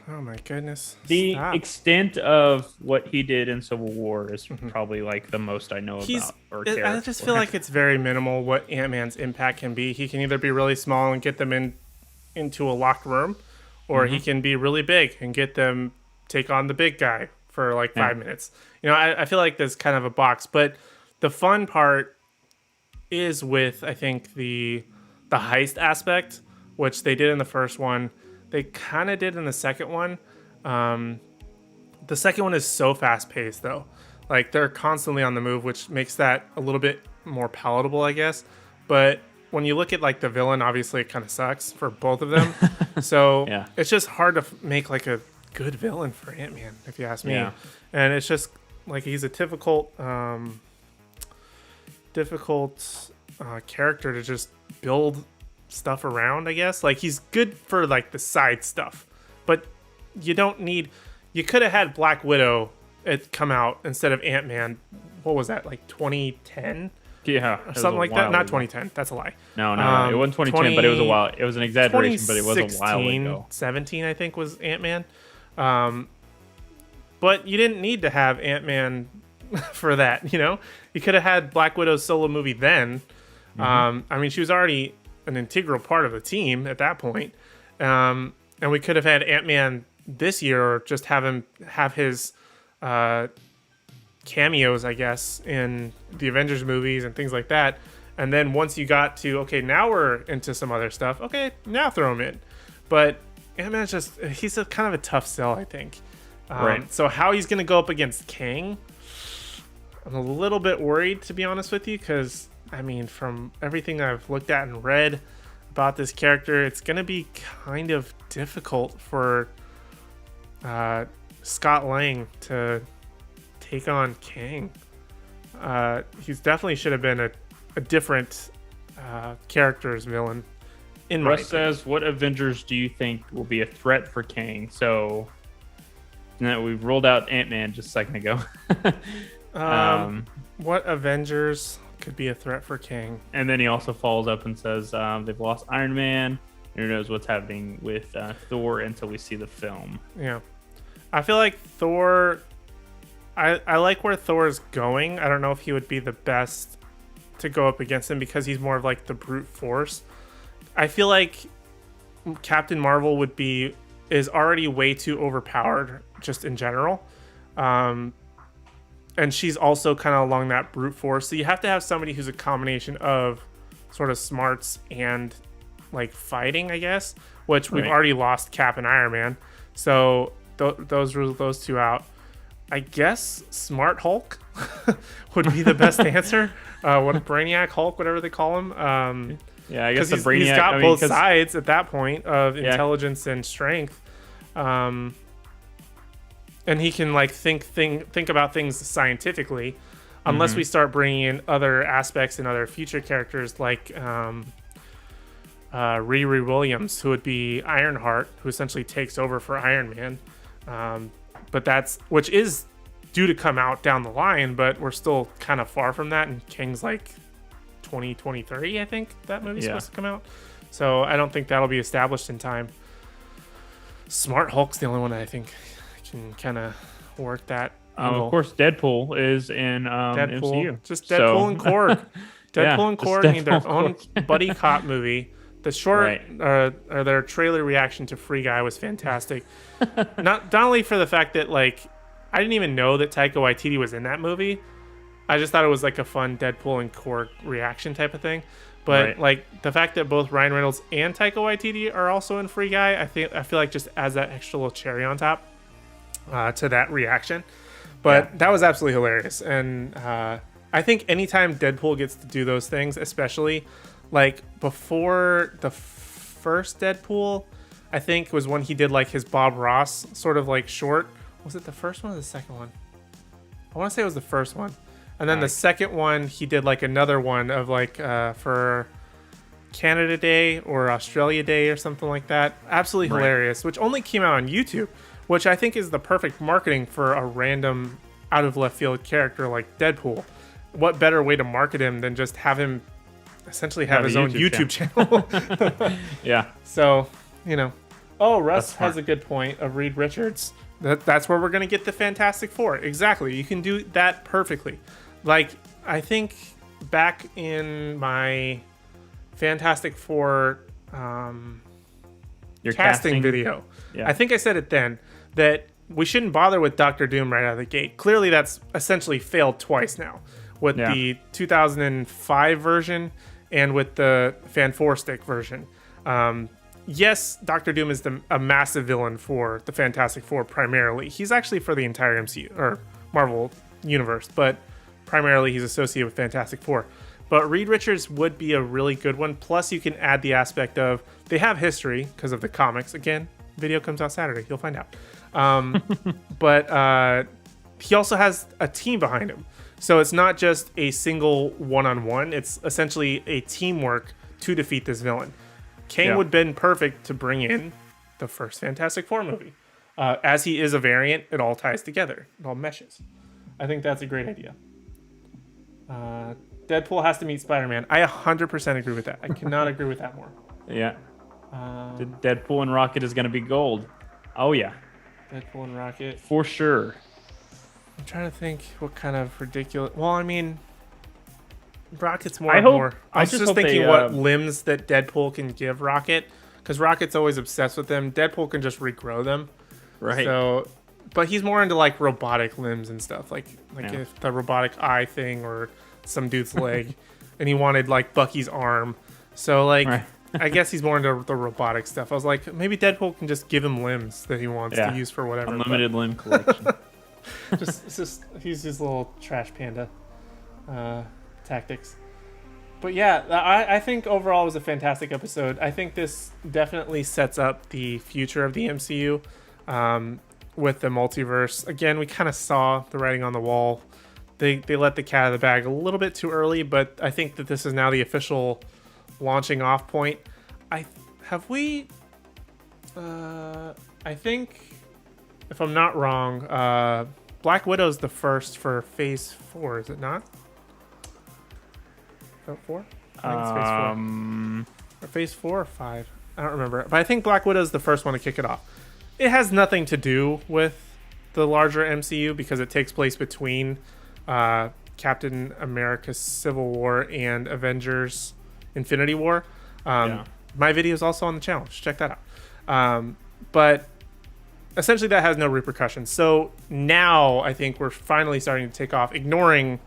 Oh my goodness! The Stop. extent of what he did in Civil War is probably like the most I know about or care. I just feel like it's very minimal what Ant-Man's impact can be. He can either be really small and get them into a locked room, or he can be really big and get them take on the big guy for like 5 minutes. You know, I feel like there's kind of a box, but the fun part is with, I think, the heist aspect, which they did in the first one. They kind of did in the second one. The second one is so fast paced though. Like they're constantly on the move, which makes that a little bit more palatable, I guess. But when you look at like the villain, obviously it kind of sucks for both of them. So it's just hard to make like a good villain for Ant-Man, if you ask me. Yeah. And it's just like he's a difficult character to just build stuff around, I guess. Like he's good for like the side stuff, but you could have had Black Widow come out instead of Ant-Man. What was that, like 2010? Yeah, or something like that. Not 2010. That's a lie. No, it wasn't 2010, but it was a while. It was an exaggeration, but it was a while ago. 17, I think, was Ant-Man. But you didn't need to have Ant-Man for that, you know? You could have had Black Widow's solo movie then. I mean, she was already an integral part of the team at that point. And we could have had Ant-Man this year, or just have his cameos, I guess, in the Avengers movies and things like that. And then once you got to, okay, now we're into some other stuff. Okay, now throw him in. But Ant-Man's he's a kind of a tough sell, I think. Right. So how he's going to go up against Kang, I'm a little bit worried, to be honest with you, because, I mean, from everything I've looked at and read about this character, it's going to be kind of difficult for Scott Lang to take on Kang. He's definitely should have been a different character's villain. In my Russ says, what Avengers do you think will be a threat for Kang? So, we've rolled out Ant-Man just a second ago. What Avengers could be a threat for Kang? And then he also follows up and says they've lost Iron Man. Who knows what's happening with Thor until we see the film. Yeah. I feel like Thor... I like where Thor is going. I don't know if he would be the best to go up against him because he's more of like the brute force. I feel like Captain Marvel is already way too overpowered just in general. And she's also kind of along that brute force. So you have to have somebody who's a combination of sort of smarts and like fighting, I guess, which we've already lost Cap and Iron Man. So those rule those two out. I guess Smart Hulk would be the best answer. What Brainiac Hulk, whatever they call him. Yeah, I guess the Brainiac. He's got both sides at that point of intelligence and strength. And he can like think about things scientifically, unless we start bringing in other aspects and other future characters like Riri Williams, who would be Ironheart, who essentially takes over for Iron Man. But which is due to come out down the line, but we're still kind of far from that. And Kang's like 2023, I think that movie's supposed to come out. So I don't think that'll be established in time. Smart Hulk's the only one that I think can kind of work that. Of course, Deadpool is in MCU. Just Deadpool and Korg. Deadpool and Korg need their own buddy cop movie The short Right. or their trailer reaction to Free Guy was fantastic. not only for the fact that like I didn't even know that Taika Waititi was in that movie. I just thought it was like a fun Deadpool and Korg reaction type of thing. But Right. like the fact that both Ryan Reynolds and Taika Waititi are also in Free Guy, I feel like just adds that extra little cherry on top to that reaction. But that was absolutely hilarious, and I think anytime Deadpool gets to do those things, especially like before the first Deadpool, I think was when he did like his Bob Ross sort of like short. Was it the first one or the second one? I want to say it was the first one. And then the second one, he did like another one of like for Canada Day or Australia Day or something like that. Absolutely hilarious, which only came out on YouTube, which I think is the perfect marketing for a random out of left field character like Deadpool. What better way to market him than just have him essentially have his own YouTube channel? Yeah. So, you know. Oh, Russ has a good point of Reed Richards. That's where we're going to get the Fantastic Four. Exactly. You can do that perfectly. Like, I think back in my Fantastic Four Your casting video, Yeah. I think I said it then, that we shouldn't bother with Doctor Doom right out of the gate. Clearly, that's essentially failed twice now with the 2005 version and with the Fan4Stick version. Yes, Doctor Doom is a massive villain for the Fantastic Four primarily. He's actually for the entire MCU or Marvel universe, but primarily he's associated with Fantastic Four. But Reed Richards would be a really good one. Plus, you can add the aspect of they have history because of the comics. Again, video comes out Saturday. You'll find out. But he also has a team behind him. So it's not just a single one-on-one. It's essentially a teamwork to defeat this villain. Kang would have been perfect to bring in the first Fantastic Four movie. As he is a variant, it all ties together. It all meshes. I think that's a great idea. Deadpool has to meet Spider-Man. I 100% agree with that. I cannot agree with that more. Yeah. The Deadpool and Rocket is going to be gold. Oh, yeah. Deadpool and Rocket. For sure. I'm trying to think what kind of ridiculous... Well, I mean... Rocket's more I and hope- more. I I was just just hope thinking they, what limbs that Deadpool can give Rocket. Because Rocket's always obsessed with them. Deadpool can just regrow them. Right. So... But he's more into like robotic limbs and stuff. Like Yeah. if the robotic eye thing or some dude's leg. And he wanted like Bucky's arm. So like... Right. I guess he's more into the robotic stuff. I was like, maybe Deadpool can just give him limbs that he wants to use for whatever. Unlimited limb collection. He's his little trash panda tactics. But yeah, I think overall it was a fantastic episode. I think this definitely sets up the future of the MCU with the multiverse. Again, we kind of saw the writing on the wall. They let the cat out of the bag a little bit too early, but I think that this is now the official launching off point. I think, if I'm not wrong, Black Widow's the first for Phase 4, is it not? Phase 4? I think it's Phase 4. Or Phase 4 or 5? I don't remember. But I think Black Widow's the first one to kick it off. It has nothing to do with the larger MCU because it takes place between Captain America Civil War and Avengers Infinity War. My video is also on the channel. Just check that out. But essentially that has no repercussions. So now I think we're finally starting to take off, ignoring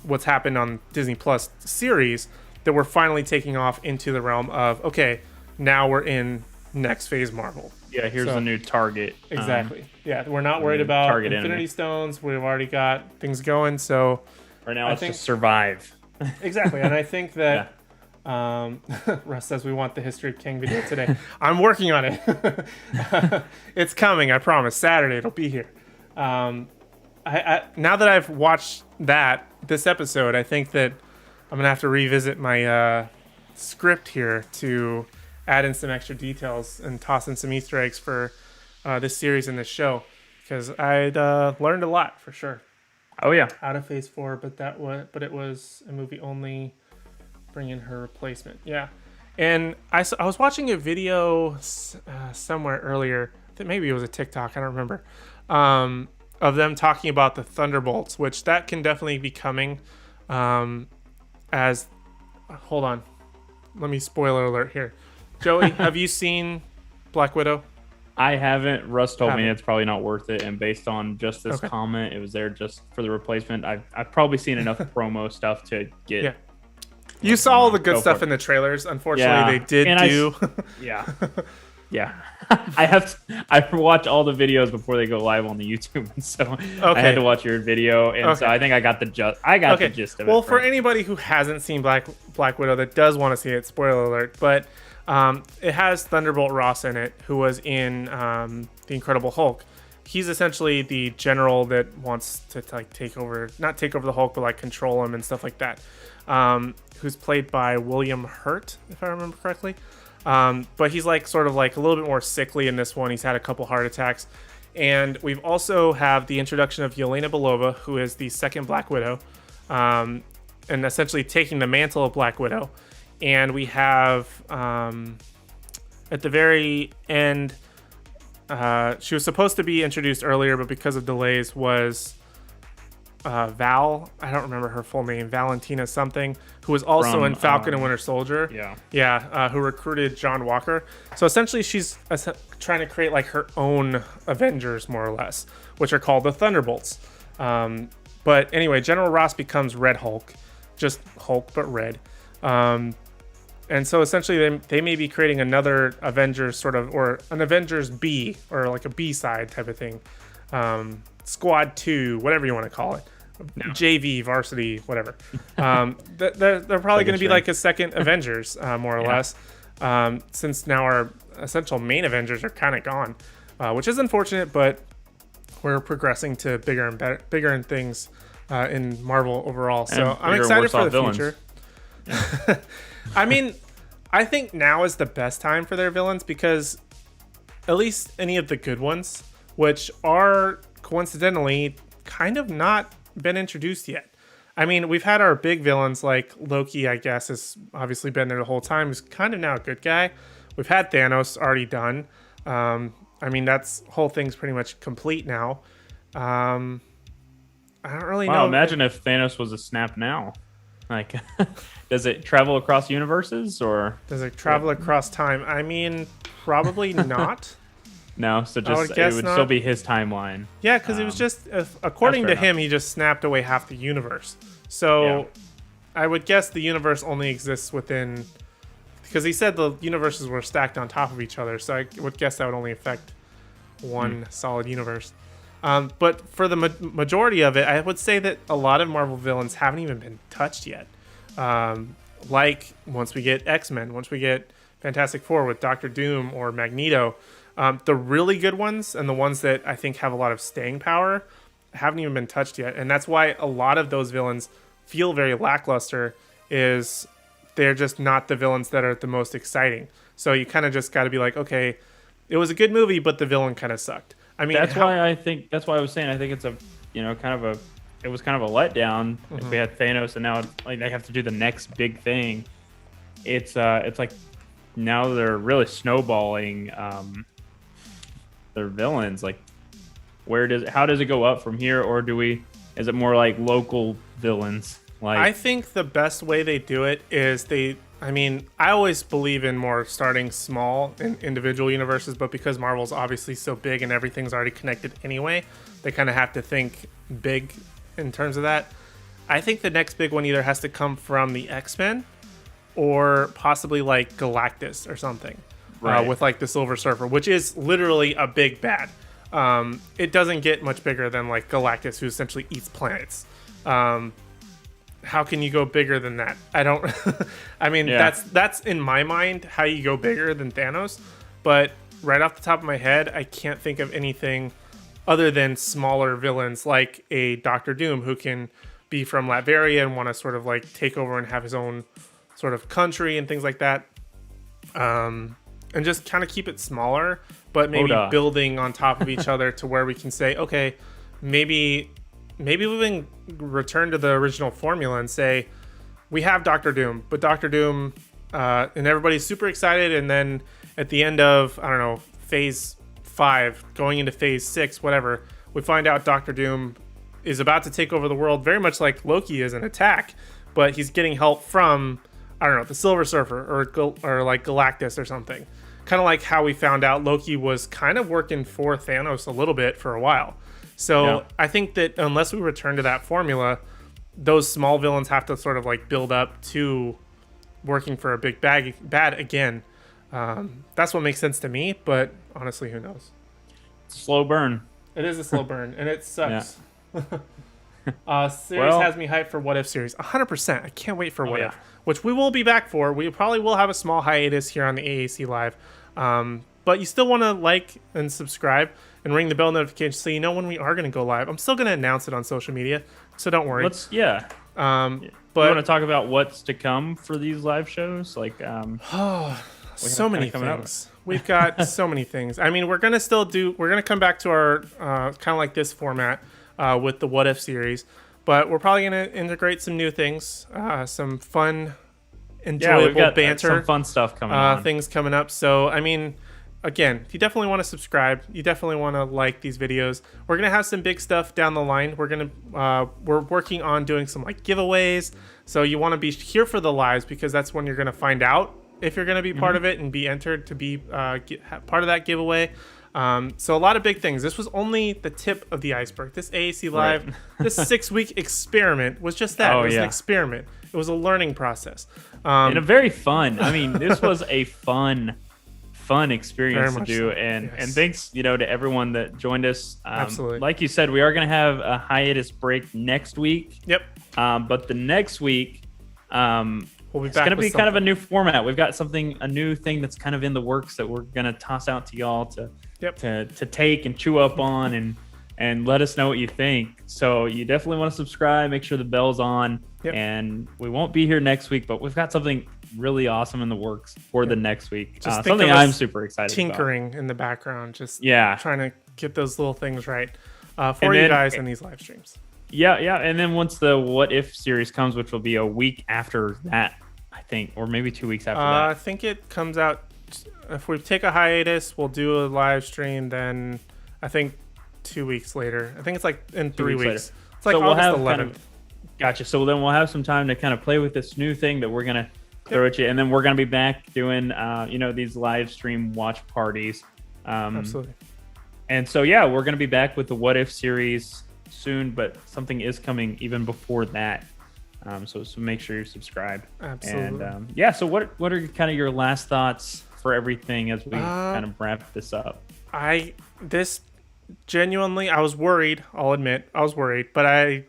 what's happened on Disney Plus series, that we're finally taking off into the realm of, okay, now we're in next phase Marvel. Yeah, here's a new target. Exactly. Yeah, we're not worried about target Infinity enemy. Stones. We've already got things going. So Right now, I it's think- just survive. exactly. And I think that Russ says we want the History of King video today. I'm working on it. It's coming, I promise. Saturday it'll be here. I now that I've watched this episode, I think that I'm gonna have to revisit my script here to add in some extra details and toss in some Easter eggs for this series and this show, because I'd learned a lot for sure Oh, yeah. out of Phase 4, but it was a movie only. Bring in her replacement. Yeah. And I was watching a video somewhere earlier. I think maybe it was a TikTok. I don't remember. Of them talking about the Thunderbolts, which that can definitely be coming as... Hold on. Let me spoiler alert here. Joey, have you seen Black Widow? I haven't. Russ told me Haven't. it's probably not worth it, and based on just this Okay. comment, it was there just for the replacement. I've probably seen enough promo stuff to get. Yeah. You saw all the good Go stuff for it. in the trailers. Unfortunately, they did And do. Yeah. Yeah. I watch all the videos before they go live on the YouTube, and so I had to watch your video, and so Okay. I think I got the gist of it. Well, for right. anybody who hasn't seen Black Widow that does want to see it, spoiler alert, but it has Thunderbolt Ross in it, who was in The Incredible Hulk. He's essentially the general that wants to like not take over the Hulk, but like control him and stuff like that. Who's played by William Hurt, if I remember correctly. But he's like sort of like a little bit more sickly in this one. He's had a couple heart attacks. And we've also have the introduction of Yelena Belova, who is the second Black Widow, and essentially taking the mantle of Black Widow. And we have at the very end, she was supposed to be introduced earlier, but because of delays was Val, I don't remember her full name, Valentina something, who was also From, in Falcon and Winter Soldier. Who recruited John Walker. So essentially she's trying to create like her own Avengers, more or less, which are called the Thunderbolts. But anyway, General Ross becomes Red Hulk, just Hulk but red. And so essentially they may be creating another Avengers sort of, or an Avengers B, or like a B-side type of thing. Squad 2, whatever you want to call it. JV, varsity, whatever. They're probably going to be like a second Avengers, more or less, since now our essential main Avengers are kind of gone, which is unfortunate, but we're progressing to bigger and things in Marvel overall. So I'm excited for the villains. future. I mean, I think now is the best time for their villains because at least any of the good ones, which are coincidentally kind of not been introduced yet. I mean, we've had our big villains like Loki, I guess, has obviously been there the whole time. He's kind of now a good guy. We've had Thanos already done. I mean, that's whole thing's pretty much complete now. I don't really know. Imagine if Thanos was a snap now. Like, does it travel across universes or Does it travel across time? I mean, probably not. no? So would just it guess would not. still be his timeline. Yeah, because it was just, according to fair him, he just snapped away half the universe. So I would guess the universe only exists within, because he said the universes were stacked on top of each other. So I would guess that would only affect one solid universe. But for the majority of it, I would say that a lot of Marvel villains haven't even been touched yet. Like once we get X-Men, once we get Fantastic Four with Doctor Doom or Magneto, the really good ones and the ones that I think have a lot of staying power haven't even been touched yet. And that's why a lot of those villains feel very lackluster, is they're just not the villains that are the most exciting. So you kind of just got to be like, okay, it was a good movie, but the villain kind of sucked. I mean, That's why I was saying I think it's a it was kind of a letdown if we had Thanos and now it's like they have to do the next big thing. It's like now they're really snowballing their villains. Like how does it go up from here, or is it more like local villains? Like I think the best way they do it is I always believe in more starting small in individual universes, but because Marvel's obviously so big and everything's already connected anyway, they kind of have to think big in terms of that. I think the next big one either has to come from the X-Men or possibly like Galactus or something, Right. with like the Silver Surfer, which is literally a big bad. It doesn't get much bigger than like Galactus, who essentially eats planets. How can you go bigger than that? I don't. I mean, that's in my mind how you go bigger than Thanos. But right off the top of my head, I can't think of anything other than smaller villains like a Doctor Doom, who can be from Latveria and want to sort of like take over and have his own sort of country and things like that. And just kind of keep it smaller, but maybe building on top of each other to where we can say, okay, maybe we can return to the original formula and say we have Doctor Doom, but Doctor Doom, and everybody's super excited, and then at the end of phase 5 going into phase 6, whatever, we find out Doctor Doom is about to take over the world, very much like Loki is an attack, but he's getting help from I don't know, the Silver Surfer or like Galactus or something. Kind of like how we found out Loki was kind of working for Thanos a little bit for a while. So I think that unless we return to that formula, those small villains have to sort of like build up to working for a big bad again. That's what makes sense to me, but honestly, who knows? Slow burn. It is a slow burn, and it sucks. Series Well- has me hyped for What If series. 100%. I can't wait for What yeah. If, which we will be back for. We probably will have a small hiatus here on the AAC Live. But you still want to like and subscribe and ring the bell notification so you know when we are going to go live. I'm still going to announce it on social media, so don't worry. But But you want to talk about what's to come for these live shows? Like, so many coming up. things. We've got so many things. I mean, we're going to come back to our kind of like this format with the What If series, but we're probably going to integrate some new things, some fun, enjoyable we've got banter, some fun stuff coming on. things coming up. So, I mean, again, you definitely want to subscribe. You definitely want to like these videos. We're going to have some big stuff down the line. We're working on doing some like giveaways. So you want to be here for the lives because that's when you're going to find out if you're going to be part of it and be entered to be part of that giveaway. So a lot of big things. This was only the tip of the iceberg. This AAC Live, this 6-week experiment was just that. It was an experiment. It was a learning process. And a very fun. I mean, this was a fun experience to do. So. And thanks, to everyone that joined us. Absolutely. Like you said, we are going to have a hiatus break next week. Yep. But the next week, We'll be it's back going to with be kind of a something. new format. We've got a new thing that's kind of in the works that we're going to toss out to y'all to take and chew up on and let us know what you think. So you definitely want to subscribe, make sure the bell's on, and we won't be here next week, but we've got something really awesome in the works for the next week. Just think something of us I'm super excited tinkering in the background, just Yeah. trying to get those little things right for And you then- guys in these live streams. Yeah, and then once the What If series comes, which will be a week after that, I think, or maybe 2 weeks after I that. think it comes out if we take a hiatus. We'll do a live stream. Then I think 2 weeks later. I think it's like in 3 weeks weeks. later. It's like So we'll August have 11th. kind of- Gotcha. So then we'll have some time to kind of play with this new thing that we're gonna throw at you, and then we're gonna be back doing, these live stream watch parties. Absolutely. And so we're gonna be back with the What If series soon, but something is coming even before that. So make sure you're subscribed. Absolutely. And so what are kind of your last thoughts for everything as we kind of wrap this up? Genuinely, I was worried. I'll admit, I was worried, but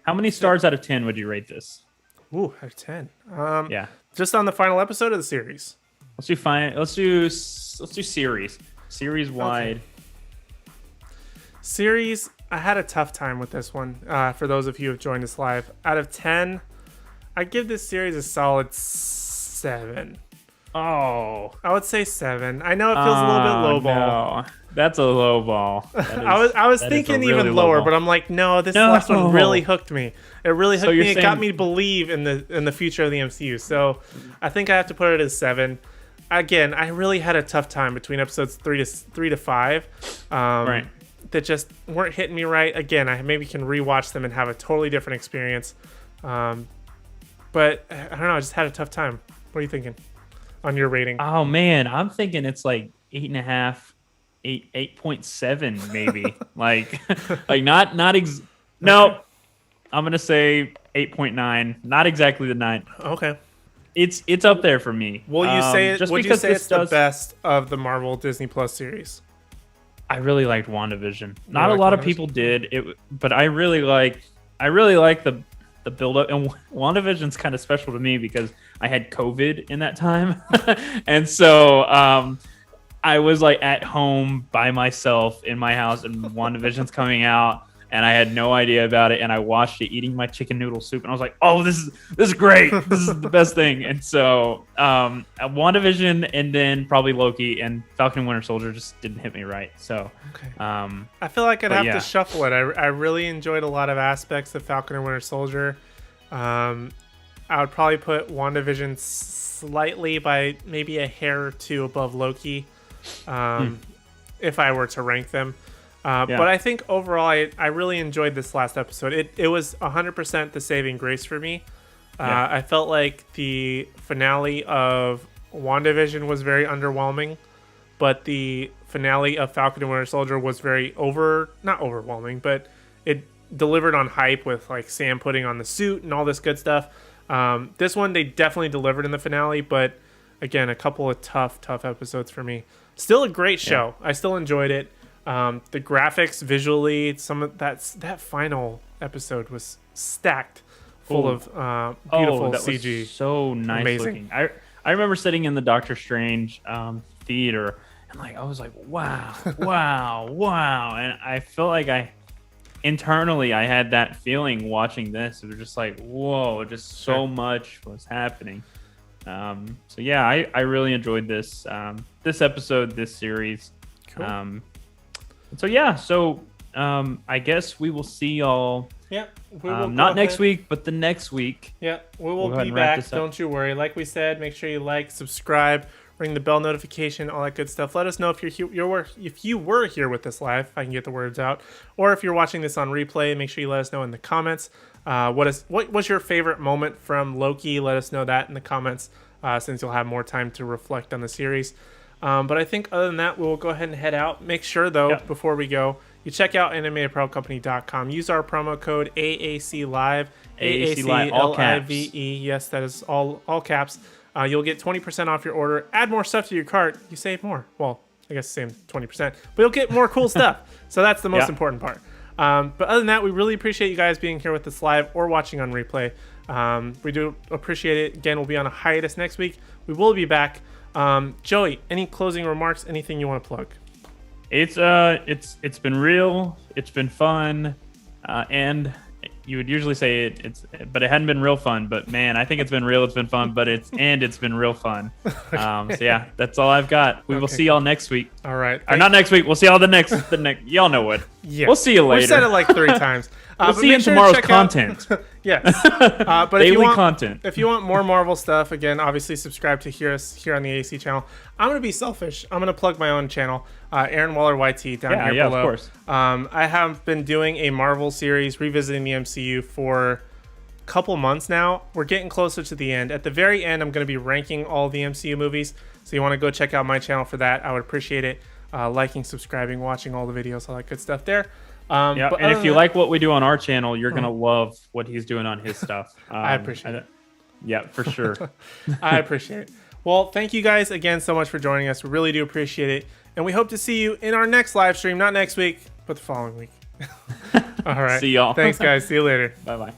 How many stars out of 10 would you rate this? out of 10. Yeah. Just on the final episode of the series. Let's do series wide. Series, I had a tough time with this one. For those of you who have joined us live, out of 10, I give this series a solid 7. Oh, I would say 7. I know it feels a little bit lowball. No. That's a low ball. I was thinking even lower, but I'm like, no, this last one really hooked me. It really hooked me. It got me to believe in the future of the MCU. So I think I have to put it as 7. Again, I really had a tough time between episodes 3 to 5. Right. That just weren't hitting me right. Again, I maybe can rewatch them and have a totally different experience. But I don't know. I just had a tough time. What are you thinking on your rating? Oh man, I'm thinking it's like 8.5, 8.7 maybe. like not no. I'm gonna say 8.9. Not exactly the 9. Okay. It's up there for me. Will you say it? Just Would you because say this it's the does, best of the Marvel Disney Plus series? I really liked WandaVision. Not a like lot of WandaVision? people did it, but I really like the build up. And WandaVision's kind of special to me because I had COVID in that time, and so I was like at home by myself in my house, and WandaVision's coming out, and I had no idea about it, and I watched it eating my chicken noodle soup, and I was like, "Oh, this is great! This is the best thing!" And so, WandaVision, and then probably Loki and Falcon and Winter Soldier just didn't hit me right. So, Okay. I I feel like I'd but have yeah. to shuffle it. I really enjoyed a lot of aspects of Falcon and Winter Soldier. I would probably put WandaVision slightly by maybe a hair or two above Loki, if I were to rank them. But I think overall, I really enjoyed this last episode. It was 100% the saving grace for me. I felt like the finale of WandaVision was very underwhelming, but the finale of Falcon and Winter Soldier was very not overwhelming, but it delivered on hype with like Sam putting on the suit and all this good stuff. This one, they definitely delivered in the finale, but again, a couple of tough episodes for me. Still a great show. I still enjoyed it. The graphics, visually, some of that final episode was stacked full of beautiful that CG. Was so nice Amazing. looking. I remember sitting in the Doctor Strange theater and I was like, wow, wow, and I felt like internally I had that feeling watching this. It was just like, whoa, just so much was happening. So yeah, I really enjoyed this episode, this series. Cool. So yeah, I guess we will see y'all. Yeah, we will not next week, but the next week. Yeah, we will We'll go ahead be and wrap back. this up. Don't you worry. Like we said, make sure you like, subscribe, ring the bell notification, all that good stuff. Let us know if if you were here with us live, if I can get the words out, or if you're watching this on replay. Make sure you let us know in the comments. What was your favorite moment from Loki? Let us know that in the comments, since you'll have more time to reflect on the series. But I think other than that, we'll go ahead and head out. Make sure, though, before we go, you check out animeapparelcompany.com. Use our promo code AAC Live. AAC Live, all caps. AACLIVE. Yes, that is all caps. You'll get 20% off your order. Add more stuff to your cart. You save more. Well, I guess same 20%. But you'll get more cool stuff. So that's the most important part. But other than that, we really appreciate you guys being here with us live or watching on replay. We do appreciate it. Again, we'll be on a hiatus next week. We will be back. Joey, any closing remarks? Anything you want to plug? It's been real. It's been fun, and you would usually say but it hadn't been real fun. But man, I think it's been real. It's been fun, but it's been real fun. So yeah, that's all I've got. We will see y'all next week. All right, or not next week. We'll see y'all the next. Y'all know what. Yeah. We'll see you later. We've said it like 3 times. We'll see you in tomorrow's content. Yes. But Daily content. If you want more Marvel stuff, again, obviously subscribe to hear us here on the AC channel. I'm going to be selfish. I'm going to plug my own channel, Aaron Waller YT, down here below. Of course. I have been doing a Marvel series, revisiting the MCU for a couple months now. We're getting closer to the end. At the very end, I'm going to be ranking all the MCU movies. So you want to go check out my channel for that. I would appreciate it. Liking, subscribing, watching all the videos, all that good stuff there. And if you like what we do on our channel, you're going to love what he's doing on his stuff. I appreciate it. Yeah, for sure. I appreciate it. Well, thank you guys again so much for joining us. We really do appreciate it. And we hope to see you in our next live stream. Not next week, but the following week. All right. See y'all. Thanks, guys. See you later. Bye-bye.